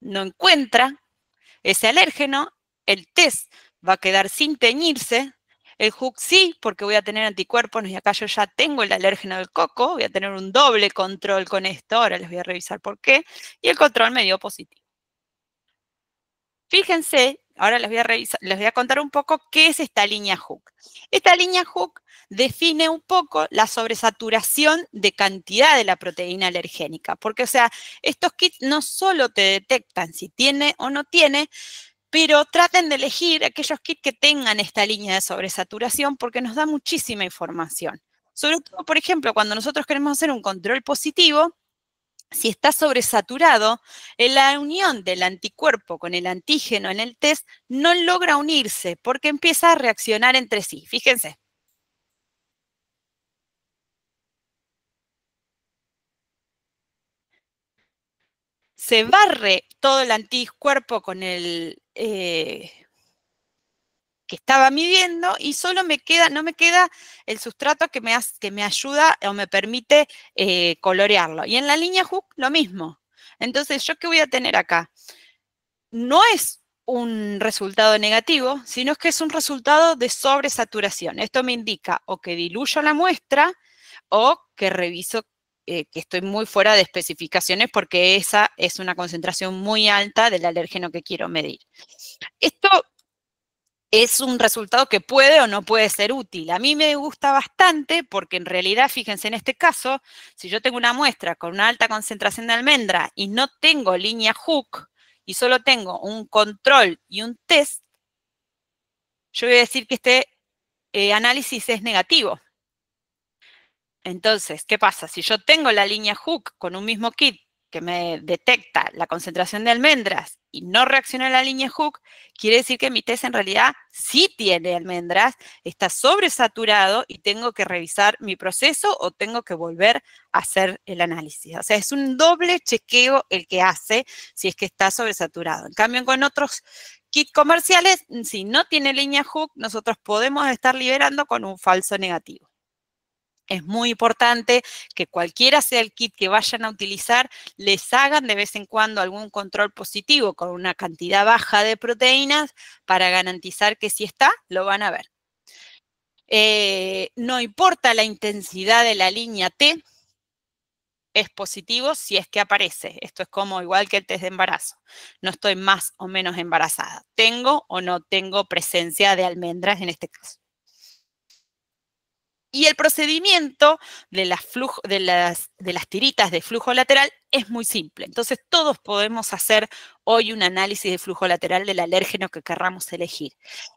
S3: No encuentra ese alérgeno, el test va a quedar sin teñirse, el Hook sí, porque voy a tener anticuerpos y acá yo ya tengo el alérgeno del coco, voy a tener un doble control con esto, ahora les voy a revisar por qué, y el control me dio positivo. Fíjense, ahora les voy a contar un poco qué es esta línea Hook. Esta línea Hook define un poco la sobresaturación de cantidad de la proteína alergénica, porque, o sea, estos kits no solo te detectan si tiene o no tiene, pero traten de elegir aquellos kits que tengan esta línea de sobresaturación porque nos da muchísima información. Sobre todo, por ejemplo, cuando nosotros queremos hacer un control positivo, si está sobresaturado, la unión del anticuerpo con el antígeno en el test no logra unirse porque empieza a reaccionar entre sí. Fíjense. Se barre todo el anticuerpo con el que estaba midiendo y solo no me queda el sustrato que me ayuda o me permite colorearlo. Y en la línea Hook lo mismo. Entonces, ¿yo qué voy a tener acá? No es un resultado negativo, sino que es un resultado de sobresaturación. Esto me indica o que diluyo la muestra o que reviso que estoy muy fuera de especificaciones porque esa es una concentración muy alta del alérgeno que quiero medir. Esto es un resultado que puede o no puede ser útil. A mí me gusta bastante porque en realidad, fíjense en este caso, si yo tengo una muestra con una alta concentración de almendra y no tengo línea Hook y solo tengo un control y un test, yo voy a decir que este análisis es negativo. Entonces, ¿qué pasa? Si yo tengo la línea Hook con un mismo kit que me detecta la concentración de almendras y no reacciona a la línea Hook, quiere decir que mi test en realidad sí tiene almendras, está sobresaturado y tengo que revisar mi proceso o tengo que volver a hacer el análisis. O sea, es un doble chequeo el que hace si es que está sobresaturado. En cambio, con otros kits comerciales, si no tiene línea Hook, nosotros podemos estar liberando con un falso negativo. Es muy importante que cualquiera sea el kit que vayan a utilizar, les hagan de vez en cuando algún control positivo con una cantidad baja de proteínas para garantizar que si está, lo van a ver. No importa la intensidad de la línea T, es positivo si es que aparece. Esto es como igual que el test de embarazo. No estoy más o menos embarazada. Tengo o no tengo presencia de almendras en este caso. Y el procedimiento de las tiritas de flujo lateral es muy simple. Entonces, todos podemos hacer hoy un análisis de flujo lateral del alérgeno que querramos elegir.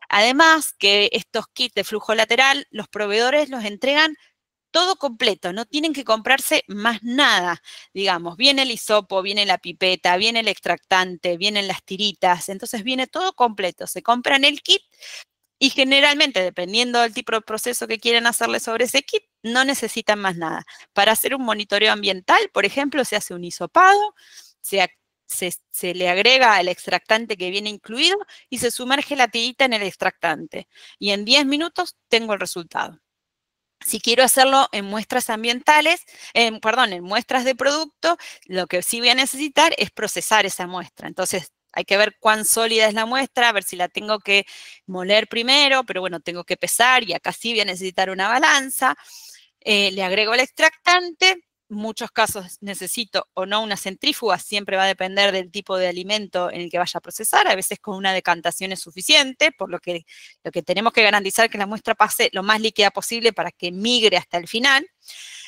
S3: Además, que estos kits de flujo lateral, los proveedores los entregan todo completo, no tienen que comprarse más nada. Digamos, viene el hisopo, viene la pipeta, viene el extractante, vienen las tiritas, entonces viene todo completo. Se compran el kit y generalmente, dependiendo del tipo de proceso que quieran hacerle sobre ese kit, no necesitan más nada. Para hacer un monitoreo ambiental, por ejemplo, se hace un hisopado, se se le agrega el extractante que viene incluido y se sumerge la tirita en el extractante. Y en 10 minutos tengo el resultado. Si quiero hacerlo en muestras ambientales, en muestras de producto, lo que sí voy a necesitar es procesar esa muestra. Entonces, hay que ver cuán sólida es la muestra, a ver si la tengo que moler primero, pero bueno, tengo que pesar y acá sí voy a necesitar una balanza. Le agrego el extractante. En muchos casos necesito o no una centrífuga, siempre va a depender del tipo de alimento en el que vaya a procesar. A veces con una decantación es suficiente, por lo que tenemos que garantizar que la muestra pase lo más líquida posible para que migre hasta el final.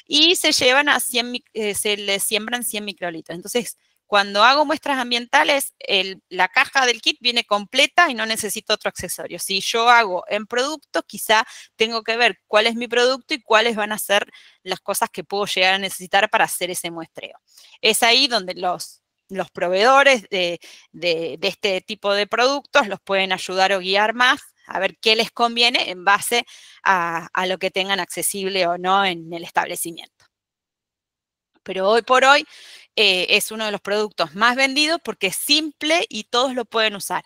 S3: Y se llevan a 100, se le siembran 100 microlitros. Entonces, cuando hago muestras ambientales, la caja del kit viene completa y no necesito otro accesorio. Si yo hago en productos, quizá tengo que ver cuál es mi producto y cuáles van a ser las cosas que puedo llegar a necesitar para hacer ese muestreo. Es ahí donde los proveedores de este tipo de productos los pueden ayudar o guiar más a ver qué les conviene en base a lo que tengan accesible o no en el establecimiento. Pero hoy por hoy es uno de los productos más vendidos porque es simple y todos lo pueden usar.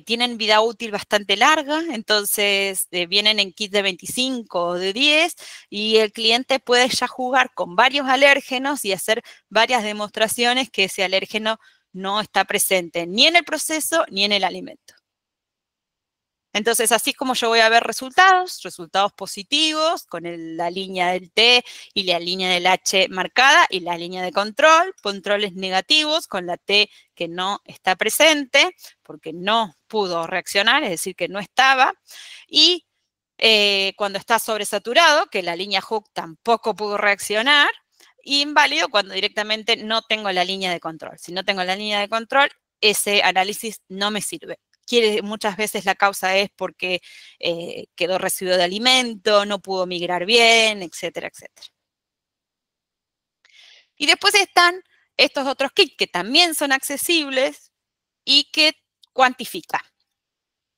S3: Tienen vida útil bastante larga, entonces vienen en kits de 25 o de 10 y el cliente puede ya jugar con varios alérgenos y hacer varias demostraciones que ese alérgeno no está presente ni en el proceso ni en el alimento. Entonces, así es como yo voy a ver resultados positivos, con la línea del T y la línea del H marcada, y la línea de controles negativos, con la T que no está presente, porque no pudo reaccionar, es decir, que no estaba, y cuando está sobresaturado, que la línea Hook tampoco pudo reaccionar, y inválido cuando directamente no tengo la línea de control. Si no tengo la línea de control, ese análisis no me sirve. Muchas veces la causa es porque quedó residuo de alimento, no pudo migrar bien, etcétera, etcétera. Y después están estos otros kits que también son accesibles y que cuantifica.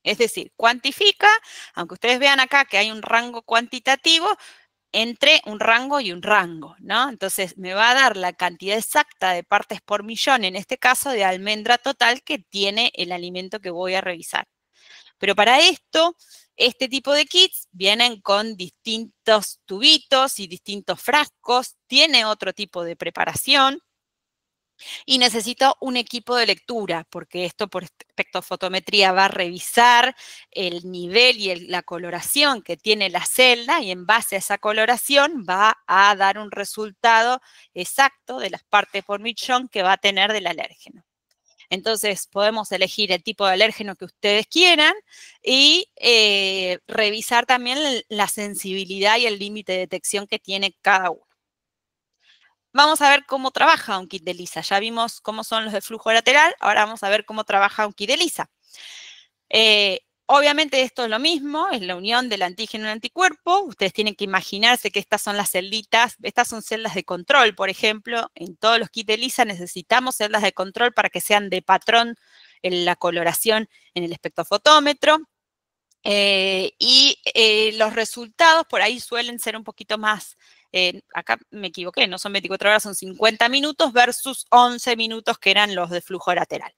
S3: Es decir, cuantifica, aunque ustedes vean acá que hay un rango cuantitativo, entre un rango y un rango, ¿no? Entonces, me va a dar la cantidad exacta de partes por millón, en este caso de almendra total, que tiene el alimento que voy a revisar. Pero para esto, este tipo de kits vienen con distintos tubitos y distintos frascos, tiene otro tipo de preparación, y necesito un equipo de lectura, porque esto por espectrofotometría va a revisar el nivel y la coloración que tiene la celda, y en base a esa coloración va a dar un resultado exacto de las partes por millón que va a tener del alérgeno. Entonces, podemos elegir el tipo de alérgeno que ustedes quieran y revisar también la sensibilidad y el límite de detección que tiene cada uno. Vamos a ver cómo trabaja un kit de ELISA. Ya vimos cómo son los de flujo lateral, ahora vamos a ver cómo trabaja un kit de ELISA. Obviamente esto es lo mismo, es la unión del antígeno y el anticuerpo. Ustedes tienen que imaginarse que estas son las celditas, estas son celdas de control, por ejemplo. En todos los kits de ELISA necesitamos celdas de control para que sean de patrón en la coloración en el espectrofotómetro. Los resultados por ahí suelen ser un poquito más, acá me equivoqué, no son 24 horas, son 50 minutos versus 11 minutos que eran los de flujo lateral.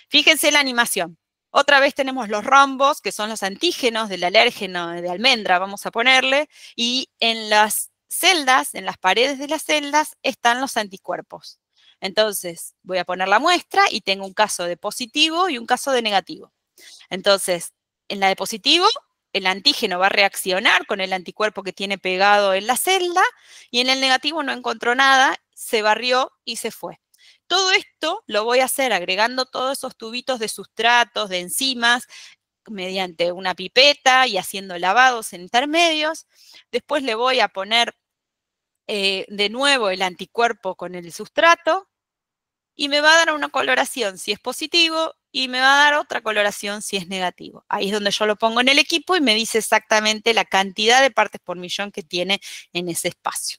S3: Fíjense la animación. Otra vez tenemos los rombos, que son los antígenos del alérgeno de almendra, vamos a ponerle, y en las celdas, en las paredes de las celdas, están los anticuerpos. Entonces, voy a poner la muestra y tengo un caso de positivo y un caso de negativo. Entonces, en la de positivo, el antígeno va a reaccionar con el anticuerpo que tiene pegado en la celda, y en el negativo no encontró nada, se barrió y se fue. Todo esto lo voy a hacer agregando todos esos tubitos de sustratos, de enzimas, mediante una pipeta y haciendo lavados intermedios. Después le voy a poner de nuevo el anticuerpo con el sustrato y me va a dar una coloración si es positivo y me va a dar otra coloración si es negativo. Ahí es donde yo lo pongo en el equipo y me dice exactamente la cantidad de partes por millón que tiene en ese espacio.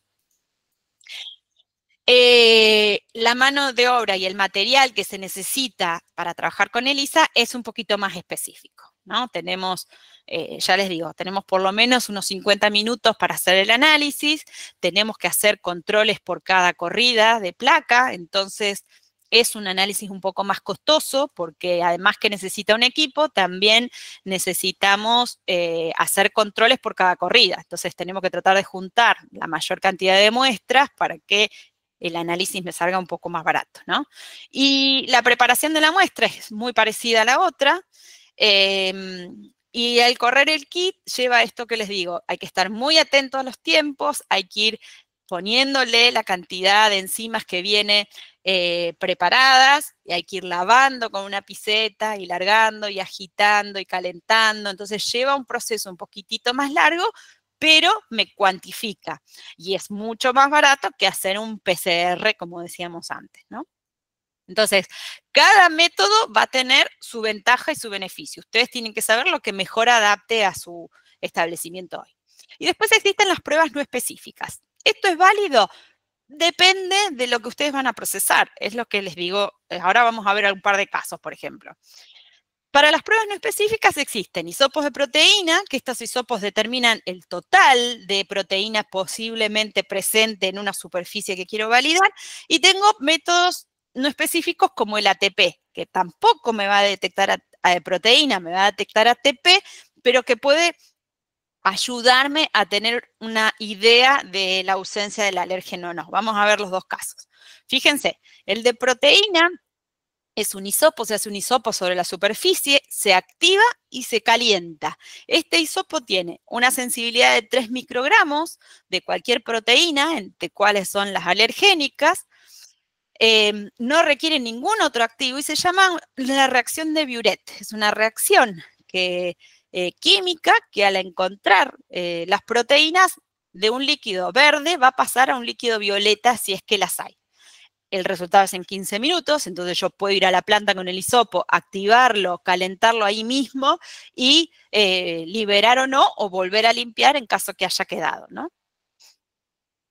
S3: La mano de obra y el material que se necesita para trabajar con ELISA es un poquito más específico, ¿no? Tenemos, ya les digo, tenemos por lo menos unos 50 minutos para hacer el análisis, tenemos que hacer controles por cada corrida de placa, entonces es un análisis un poco más costoso porque además que necesita un equipo, también necesitamos hacer controles por cada corrida. Entonces tenemos que tratar de juntar la mayor cantidad de muestras para que el análisis me salga un poco más barato, ¿no? Y la preparación de la muestra es muy parecida a la otra. Y al correr el kit lleva esto que les digo, hay que estar muy atento a los tiempos, hay que ir poniéndole la cantidad de enzimas que viene preparadas, y hay que ir lavando con una piseta y largando y agitando y calentando. Entonces lleva un proceso un poquitito más largo, pero me cuantifica. Y es mucho más barato que hacer un PCR, como decíamos antes, ¿no? Entonces, cada método va a tener su ventaja y su beneficio. Ustedes tienen que saber lo que mejor adapte a su establecimiento hoy. Y después existen las pruebas no específicas. ¿Esto es válido? Depende de lo que ustedes van a procesar. Es lo que les digo. Ahora vamos a ver un par de casos, por ejemplo. Para las pruebas no específicas existen hisopos de proteína, que estos hisopos determinan el total de proteína posiblemente presente en una superficie que quiero validar, y tengo métodos no específicos como el ATP, que tampoco me va a detectar proteína, me va a detectar ATP, pero que puede ayudarme a tener una idea de la ausencia del alérgeno o no. Vamos a ver los dos casos. Fíjense, el de proteína es un hisopo, se hace un hisopo sobre la superficie, se activa y se calienta. Este hisopo tiene una sensibilidad de 3 microgramos de cualquier proteína, entre cuáles son las alergénicas. No requiere ningún otro activo y se llama la reacción de Biuret. Es una reacción química que al encontrar las proteínas de un líquido verde va a pasar a un líquido violeta si es que las hay. El resultado es en 15 minutos, entonces yo puedo ir a la planta con el hisopo, activarlo, calentarlo ahí mismo y liberar o no, o volver a limpiar en caso que haya quedado, ¿no?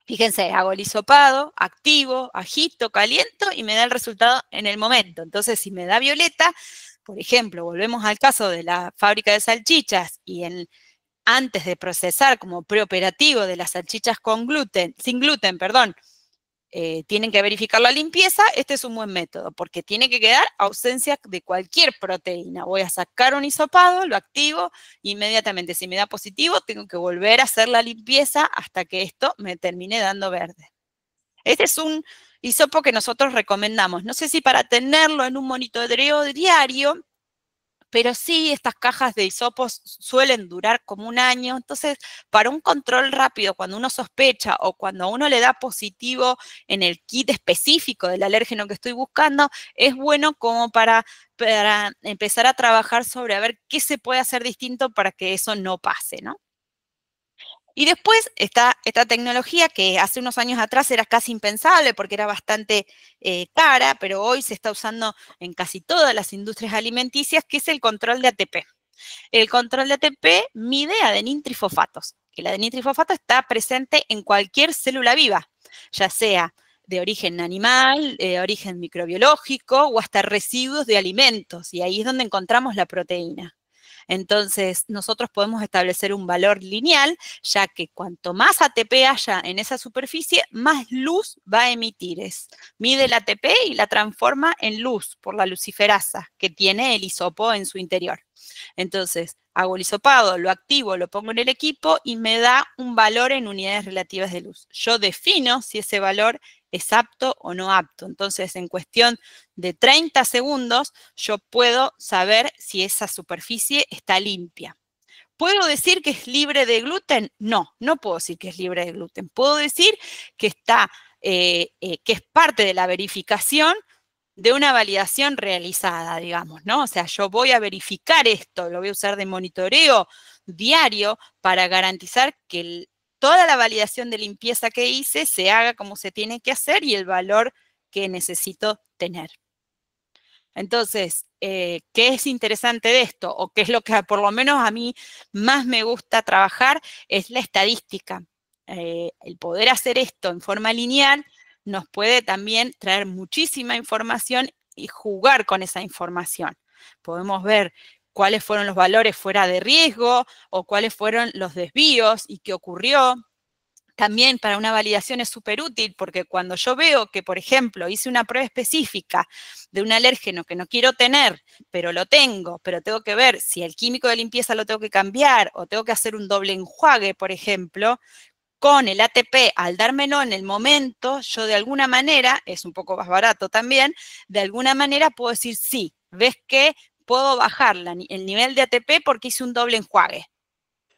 S3: Fíjense, hago el hisopado, activo, agito, caliento y me da el resultado en el momento. Entonces, si me da violeta, por ejemplo, volvemos al caso de la fábrica de salchichas y antes de procesar como preoperativo de las salchichas sin gluten, perdón, tienen que verificar la limpieza. Este es un buen método porque tiene que quedar ausencia de cualquier proteína. Voy a sacar un hisopado, lo activo, inmediatamente si me da positivo tengo que volver a hacer la limpieza hasta que esto me termine dando verde. Este es un hisopo que nosotros recomendamos. No sé si para tenerlo en un monitoreo diario, pero sí, estas cajas de hisopos suelen durar como un año. Entonces, para un control rápido, cuando uno sospecha o cuando a uno le da positivo en el kit específico del alérgeno que estoy buscando, es bueno como para empezar a trabajar sobre a ver qué se puede hacer distinto para que eso no pase, ¿no? Y después está esta tecnología que hace unos años atrás era casi impensable porque era bastante cara, pero hoy se está usando en casi todas las industrias alimenticias, que es el control de ATP. El control de ATP mide adenintrifosfatos, que el adenintrifosfato está presente en cualquier célula viva, ya sea de origen animal, de origen microbiológico o hasta residuos de alimentos, y ahí es donde encontramos la proteína. Entonces, nosotros podemos establecer un valor lineal, ya que cuanto más ATP haya en esa superficie, más luz va a emitir. Mide el ATP y la transforma en luz por la luciferasa que tiene el hisopo en su interior. Entonces, hago el hisopado, lo activo, lo pongo en el equipo y me da un valor en unidades relativas de luz. Yo defino si ese valor es apto o no apto. Entonces, en cuestión de 30 segundos, yo puedo saber si esa superficie está limpia. ¿Puedo decir que es libre de gluten? No, no puedo decir que es libre de gluten. Puedo decir que que es parte de la verificación de una validación realizada, digamos, ¿no? O sea, yo voy a verificar esto, lo voy a usar de monitoreo diario para garantizar que toda la validación de limpieza que hice se haga como se tiene que hacer y el valor que necesito tener. Entonces, ¿qué es interesante de esto? O qué es lo que por lo menos a mí más me gusta trabajar, es la estadística. El poder hacer esto en forma lineal nos puede también traer muchísima información y jugar con esa información. Podemos ver cuáles fueron los valores fuera de riesgo o cuáles fueron los desvíos y qué ocurrió. también para una validación es súper útil, porque cuando yo veo que, por ejemplo, hice una prueba específica de un alérgeno que no quiero tener, pero lo tengo, pero tengo que ver si el químico de limpieza lo tengo que cambiar o tengo que hacer un doble enjuague, por ejemplo, con el ATP, al dármelo en el momento, yo de alguna manera, es un poco más barato también, de alguna manera puedo decir, sí, ves que puedo bajar el nivel de ATP porque hice un doble enjuague.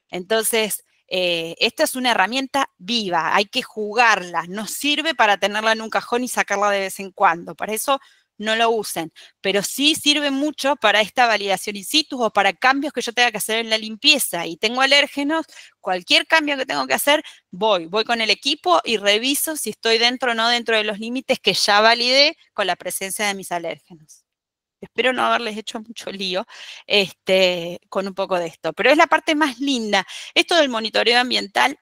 S3: Entonces, esta es una herramienta viva, hay que jugarla, no sirve para tenerla en un cajón y sacarla de vez en cuando, para eso no lo usen, pero sí sirve mucho para esta validación in situ o para cambios que yo tenga que hacer en la limpieza y tengo alérgenos, cualquier cambio que tengo que hacer, voy con el equipo y reviso si estoy dentro o no dentro de los límites que ya validé con la presencia de mis alérgenos. Espero no haberles hecho mucho lío con un poco de esto, pero es la parte más linda. Esto del monitoreo ambiental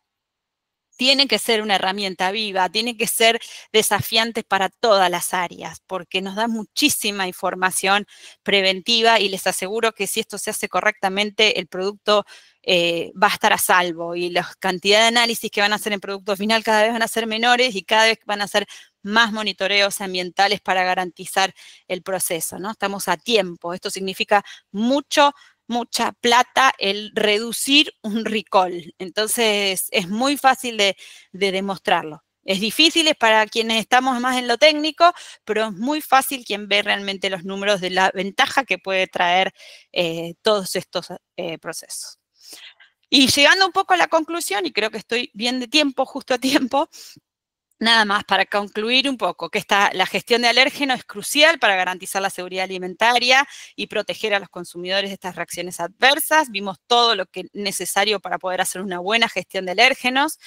S3: tiene que ser una herramienta viva, tiene que ser desafiante para todas las áreas, porque nos da muchísima información preventiva y les aseguro que si esto se hace correctamente, el producto va a estar a salvo y la cantidad de análisis que van a hacer en producto final cada vez van a ser menores y cada vez van a ser más monitoreos ambientales para garantizar el proceso, ¿no? Estamos a tiempo. Esto significa mucha plata el reducir un recall. Entonces, es muy fácil de demostrarlo. Es difícil, es para quienes estamos más en lo técnico, pero es muy fácil quien ve realmente los números de la ventaja que puede traer todos estos procesos. Y llegando un poco a la conclusión, y creo que estoy bien de tiempo, justo a tiempo, nada más para concluir un poco, que la gestión de alérgenos es crucial para garantizar la seguridad alimentaria y proteger a los consumidores de estas reacciones adversas. Vimos todo lo que es necesario para poder hacer una buena gestión de alérgenos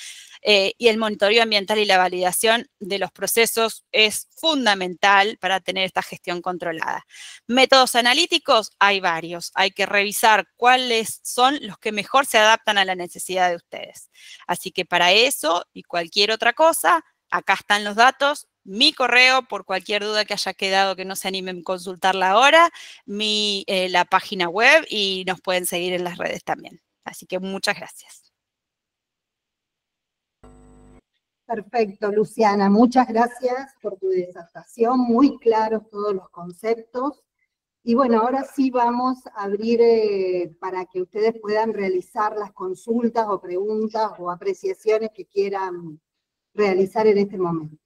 S3: y el monitoreo ambiental y la validación de los procesos es fundamental para tener esta gestión controlada. Métodos analíticos hay varios. Hay que revisar cuáles son los que mejor se adaptan a la necesidad de ustedes. Así que para eso y cualquier otra cosa, acá están los datos, mi correo por cualquier duda que haya quedado que no se animen a consultarla ahora, la página web y nos pueden seguir en las redes también. Así que muchas gracias.
S1: Perfecto, Luciana. Muchas gracias por tu disertación, muy claros todos los conceptos. Y bueno, ahora sí vamos a abrir para que ustedes puedan realizar las consultas o preguntas o apreciaciones que quieran realizar en este momento.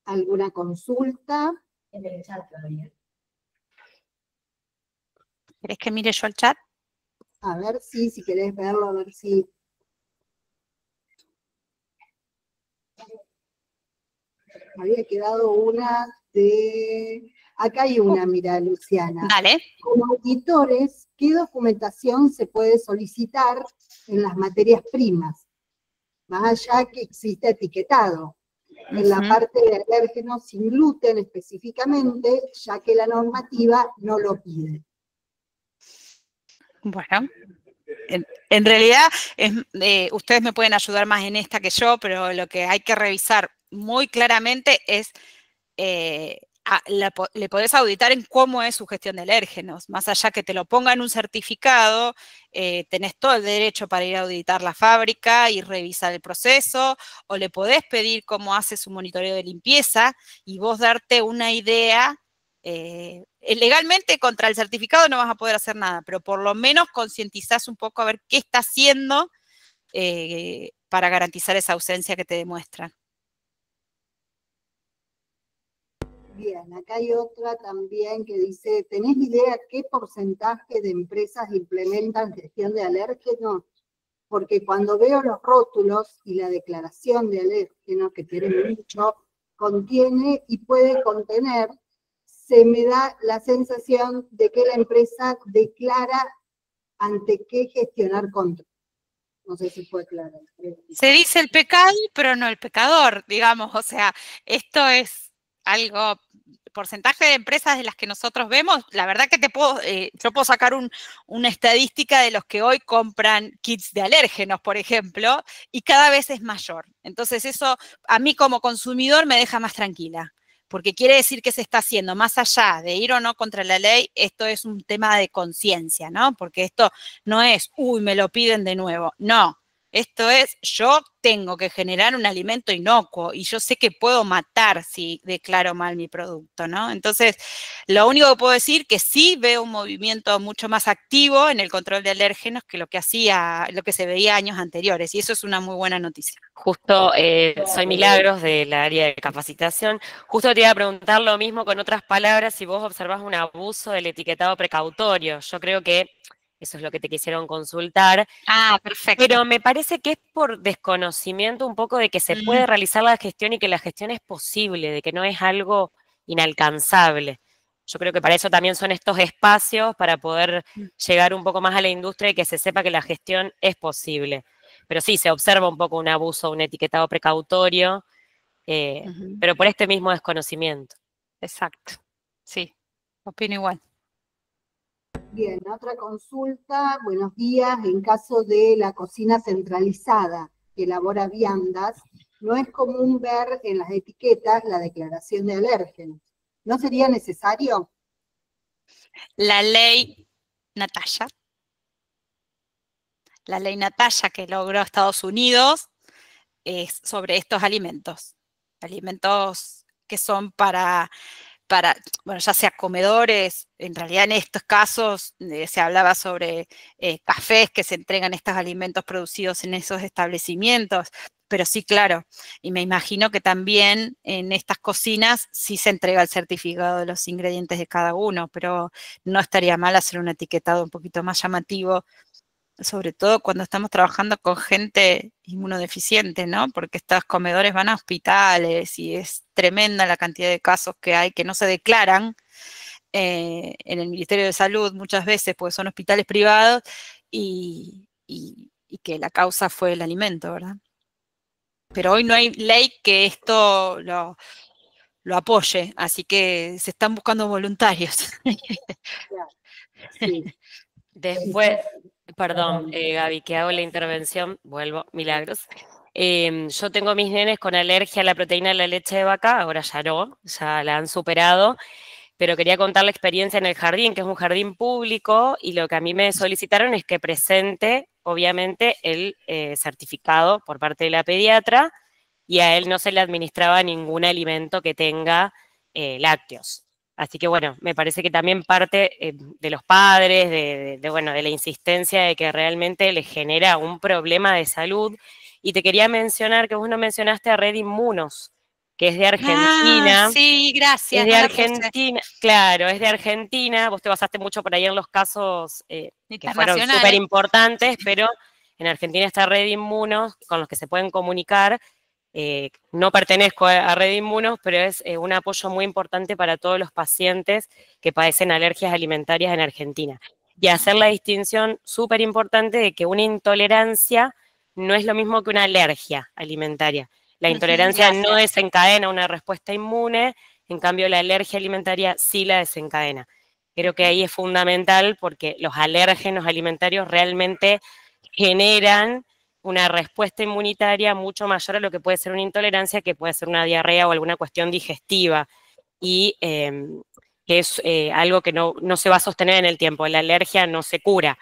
S1: ¿Alguna consulta?
S4: En el chat todavía.
S3: ¿Querés que mire yo el chat?
S1: A ver si querés verlo, a ver si... Había quedado una de... Acá hay una, mira, Luciana.
S3: Dale.
S1: Como auditores, ¿qué documentación se puede solicitar en las materias primas? Más allá que existe etiquetado. En la parte de alérgenos sin gluten específicamente, ya que la normativa no lo pide.
S3: Bueno, en realidad ustedes me pueden ayudar más en esta que yo, pero lo que hay que revisar muy claramente es, le podés auditar en cómo es su gestión de alérgenos, más allá que te lo ponga en un certificado, tenés todo el derecho para ir a auditar la fábrica y revisar el proceso, o le podés pedir cómo hace su monitoreo de limpieza y vos darte una idea. Legalmente contra el certificado no vas a poder hacer nada, pero por lo menos concientizás un poco a ver qué está haciendo para garantizar esa ausencia que te demuestran.
S1: Bien, acá hay otra también que dice, ¿tenés idea qué porcentaje de empresas implementan gestión de alérgenos? Porque cuando veo los rótulos y la declaración de alérgenos, que tiene mucho, contiene y puede contener, se me da la sensación de que la empresa declara ante qué gestionar control. No sé si fue claro.
S3: Se dice el pecado, pero no el pecador, digamos. O sea, esto es algo, porcentaje de empresas de las que nosotros vemos, la verdad que yo puedo sacar una estadística de los que hoy compran kits de alérgenos, por ejemplo, y cada vez es mayor. Entonces eso a mí como consumidor me deja más tranquila, porque quiere decir que se está haciendo, más allá de ir o no contra la ley, esto es un tema de conciencia, ¿no? Porque esto no es, uy, me lo piden de nuevo, no. Esto es, yo tengo que generar un alimento inocuo y yo sé que puedo matar si declaro mal mi producto, ¿no? Entonces, lo único que puedo decir que sí veo un movimiento mucho más activo en el control de alérgenos que lo que se veía años anteriores, y eso es una muy buena noticia.
S4: Justo soy Milagros del área de capacitación. Justo te iba a preguntar lo mismo con otras palabras, si vos observás un abuso del etiquetado precautorio. Yo creo que eso es lo que te quisieron consultar.
S3: Ah, perfecto.
S4: Pero me parece que es por desconocimiento un poco de que se puede realizar la gestión y que la gestión es posible, de que no es algo inalcanzable. Yo creo que para eso también son estos espacios, para poder llegar un poco más a la industria y que se sepa que la gestión es posible. Pero sí, se observa un poco un abuso, un etiquetado precautorio, pero por este mismo desconocimiento.
S3: Exacto, sí, opino igual.
S1: Bien, otra consulta. Buenos días. En caso de la cocina centralizada que elabora viandas, no es común ver en las etiquetas la declaración de alérgenos. ¿No sería necesario?
S3: La ley Natalia que logró Estados Unidos es sobre estos alimentos que son para, bueno, ya sea comedores, en realidad en estos casos se hablaba sobre cafés que se entregan estos alimentos producidos en esos establecimientos, pero sí, claro, y me imagino que también en estas cocinas sí se entrega el certificado de los ingredientes de cada uno, pero no estaría mal hacer un etiquetado un poquito más llamativo, sobre todo cuando estamos trabajando con gente inmunodeficiente, ¿no? Porque estos comedores van a hospitales y es tremenda la cantidad de casos que hay que no se declaran en el Ministerio de Salud muchas veces, porque son hospitales privados y que la causa fue el alimento, ¿verdad? Pero hoy no hay ley que esto lo apoye, así que se están buscando voluntarios.
S1: Sí.
S4: Después, perdón, Gaby, que hago la intervención, vuelvo, Milagros. Yo tengo mis nenes con alergia a la proteína de la leche de vaca, ahora ya no, ya la han superado, pero quería contar la experiencia en el jardín, que es un jardín público, y lo que a mí me solicitaron es que presente, obviamente, el certificado por parte de la pediatra, y a él no se le administraba ningún alimento que tenga lácteos. Así que bueno, me parece que también parte de los padres, bueno, de la insistencia de que realmente les genera un problema de salud. Y te quería mencionar que vos no mencionaste a Red Inmunos, que es de Argentina.
S3: Ah, sí, gracias.
S4: Es de
S3: no
S4: Argentina, claro, es de Argentina. Vos te basaste mucho por ahí en los casos que fueron súper importantes, pero en Argentina está Red Inmunos, con los que se pueden comunicar. No pertenezco a Red Inmunos, pero es un apoyo muy importante para todos los pacientes que padecen alergias alimentarias en Argentina. Y hacer la distinción súper importante de que una intolerancia no es lo mismo que una alergia alimentaria. La intolerancia no desencadena una respuesta inmune, en cambio la alergia alimentaria sí la desencadena. Creo que ahí es fundamental porque los alérgenos alimentarios realmente generan una respuesta inmunitaria mucho mayor a lo que puede ser una intolerancia, que puede ser una diarrea o alguna cuestión digestiva, y que es algo que no se va a sostener en el tiempo. La alergia no se cura.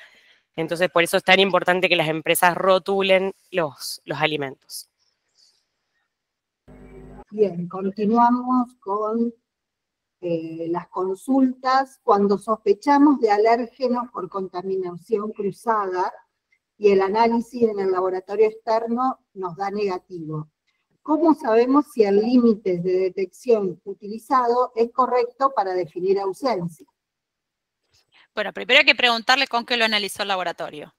S4: Entonces, por eso es tan importante que las empresas rotulen los alimentos.
S1: Bien, continuamos con las consultas. Cuando sospechamos de alérgenos por contaminación cruzada y el análisis en el laboratorio externo nos da negativo, ¿cómo sabemos si el límite de detección utilizado es correcto para definir ausencia?
S3: Bueno, primero hay que preguntarle con qué lo analizó el laboratorio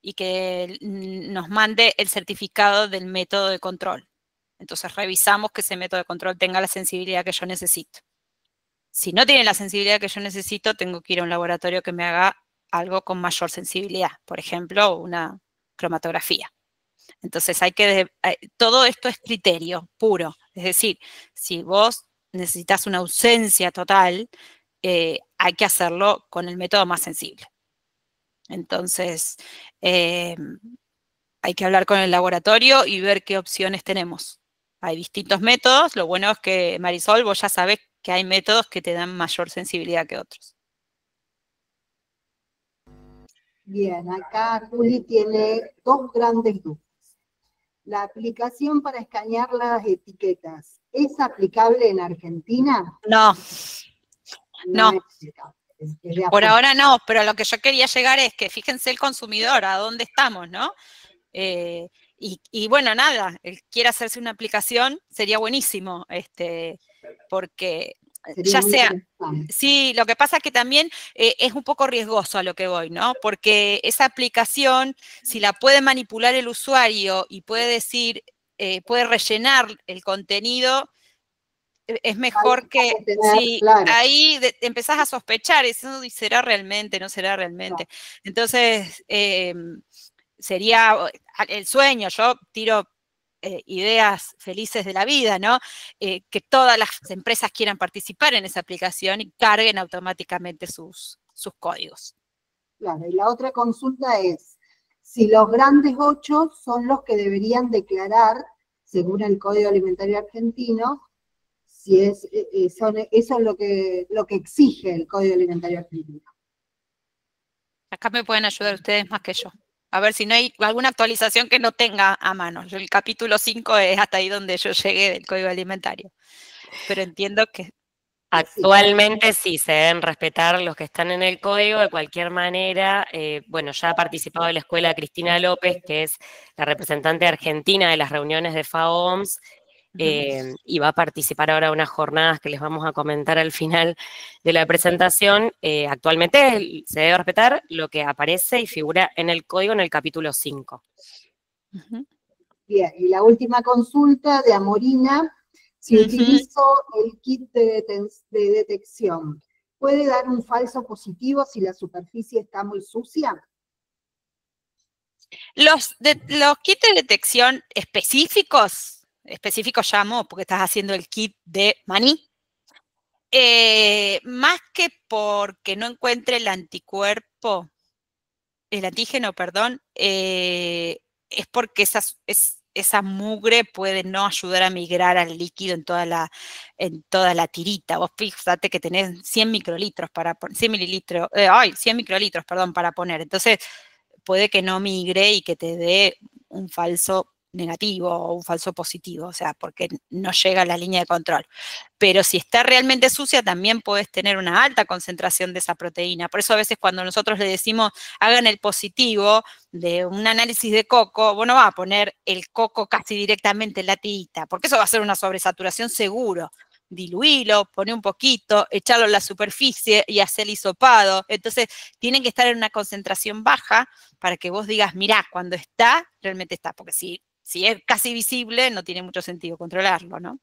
S3: y que nos mande el certificado del método de control. Entonces revisamos que ese método de control tenga la sensibilidad que yo necesito. Si no tiene la sensibilidad que yo necesito, tengo que ir a un laboratorio que me haga algo con mayor sensibilidad, por ejemplo, una cromatografía. Entonces todo esto es criterio puro, es decir, si vos necesitas una ausencia total, hay que hacerlo con el método más sensible. Entonces, hay que hablar con el laboratorio y ver qué opciones tenemos Hay distintos métodos, lo bueno es que, Marisol, vos ya sabés que hay métodos que te dan mayor sensibilidad que otros.
S1: Bien, acá Juli tiene dos grandes dudas. ¿La aplicación para escanear las etiquetas es aplicable en Argentina?
S3: No. No.
S1: Es
S3: por ahora no, pero lo que yo quería llegar es que fíjense el consumidor, a dónde estamos, ¿no? Y bueno, nada, el quiere hacerse una aplicación, sería buenísimo, porque ya sea, sí, lo que pasa es que también es un poco riesgoso a lo que voy, ¿no? Porque esa aplicación, si la puede manipular el usuario y puede decir, puede rellenar el contenido, es mejor que si claro, ahí empezás a sospechar, eso será realmente, no será realmente. Claro. Entonces, sería el sueño, yo tiro ideas felices de la vida, ¿no? Que todas las empresas quieran participar en esa aplicación y carguen automáticamente sus códigos.
S1: Claro, y la otra consulta es, si los grandes 8 son los que deberían declarar, según el Código Alimentario Argentino, si eso es lo que exige el Código Alimentario Argentino.
S3: Acá me pueden ayudar ustedes más que yo. A ver si no hay alguna actualización que no tenga a mano. El capítulo 5 es hasta ahí donde yo llegué del Código Alimentario. Pero entiendo que...
S4: Actualmente sí, se deben respetar los que están en el código de cualquier manera. Bueno, ya ha participado de la escuela Cristina López, que es la representante argentina de las reuniones de FAO-OMS, y va a participar ahora de unas jornadas que les vamos a comentar al final de la presentación. Actualmente se debe respetar lo que aparece y figura en el código en el capítulo 5.
S1: Bien, y la última consulta de Amorina. Si utilizo el kit de detección, ¿puede dar un falso positivo si la superficie está muy sucia?
S3: Los kits de detección específicos llamo porque estás haciendo el kit de maní, más que porque no encuentre el anticuerpo, el antígeno, perdón, es porque esa mugre puede no ayudar a migrar al líquido en toda la tirita. Vos fíjate que tenés 100 microlitros para poner, 100 microlitros, perdón, para poner. Entonces, puede que no migre y que te dé un falso negativo o un falso positivo, o sea, porque no llega a la línea de control. Pero si está realmente sucia, también puedes tener una alta concentración de esa proteína. Por eso a veces cuando nosotros le decimos, hagan el positivo de un análisis de coco, vos no vas a poner el coco casi directamente en la tirita, porque eso va a ser una sobresaturación seguro. Diluílo, poné un poquito, echarlo en la superficie y hacer el hisopado. Entonces, tienen que estar en una concentración baja para que vos digas, mirá, cuando está, realmente está. Porque si es casi visible, no tiene mucho sentido controlarlo, ¿no?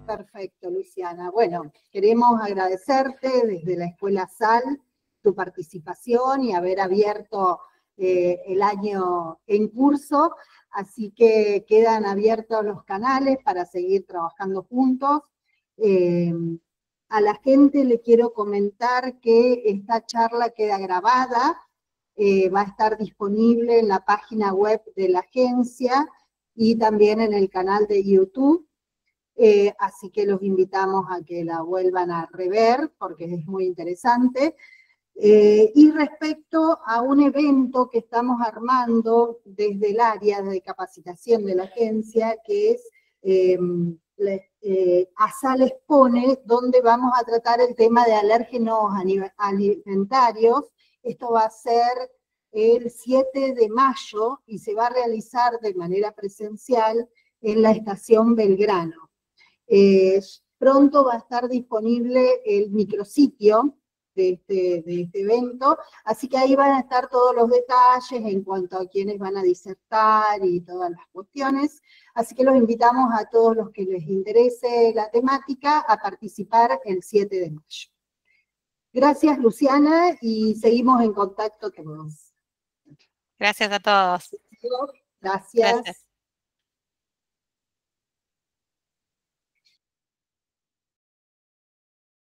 S1: Perfecto, Luciana. Bueno, queremos agradecerte desde la Escuela SAL tu participación y haber abierto el año en curso. Así que quedan abiertos los canales para seguir trabajando juntos. A la gente le quiero comentar que esta charla queda grabada, va a estar disponible en la página web de la agencia y también en el canal de YouTube. Así que los invitamos a que la vuelvan a rever porque es muy interesante. Y respecto a un evento que estamos armando desde el área de capacitación de la agencia, que es ASAL Expone, donde vamos a tratar el tema de alérgenos alimentarios. Esto va a ser el 7 de mayo y se va a realizar de manera presencial en la estación Belgrano. Pronto va a estar disponible el micrositio de este evento, así que ahí van a estar todos los detalles en cuanto a quiénes van a disertar y todas las cuestiones, así que los invitamos a todos los que les interese la temática a participar el 7 de mayo. Gracias, Luciana, y seguimos en contacto todos.
S3: Gracias a todos.
S1: Gracias.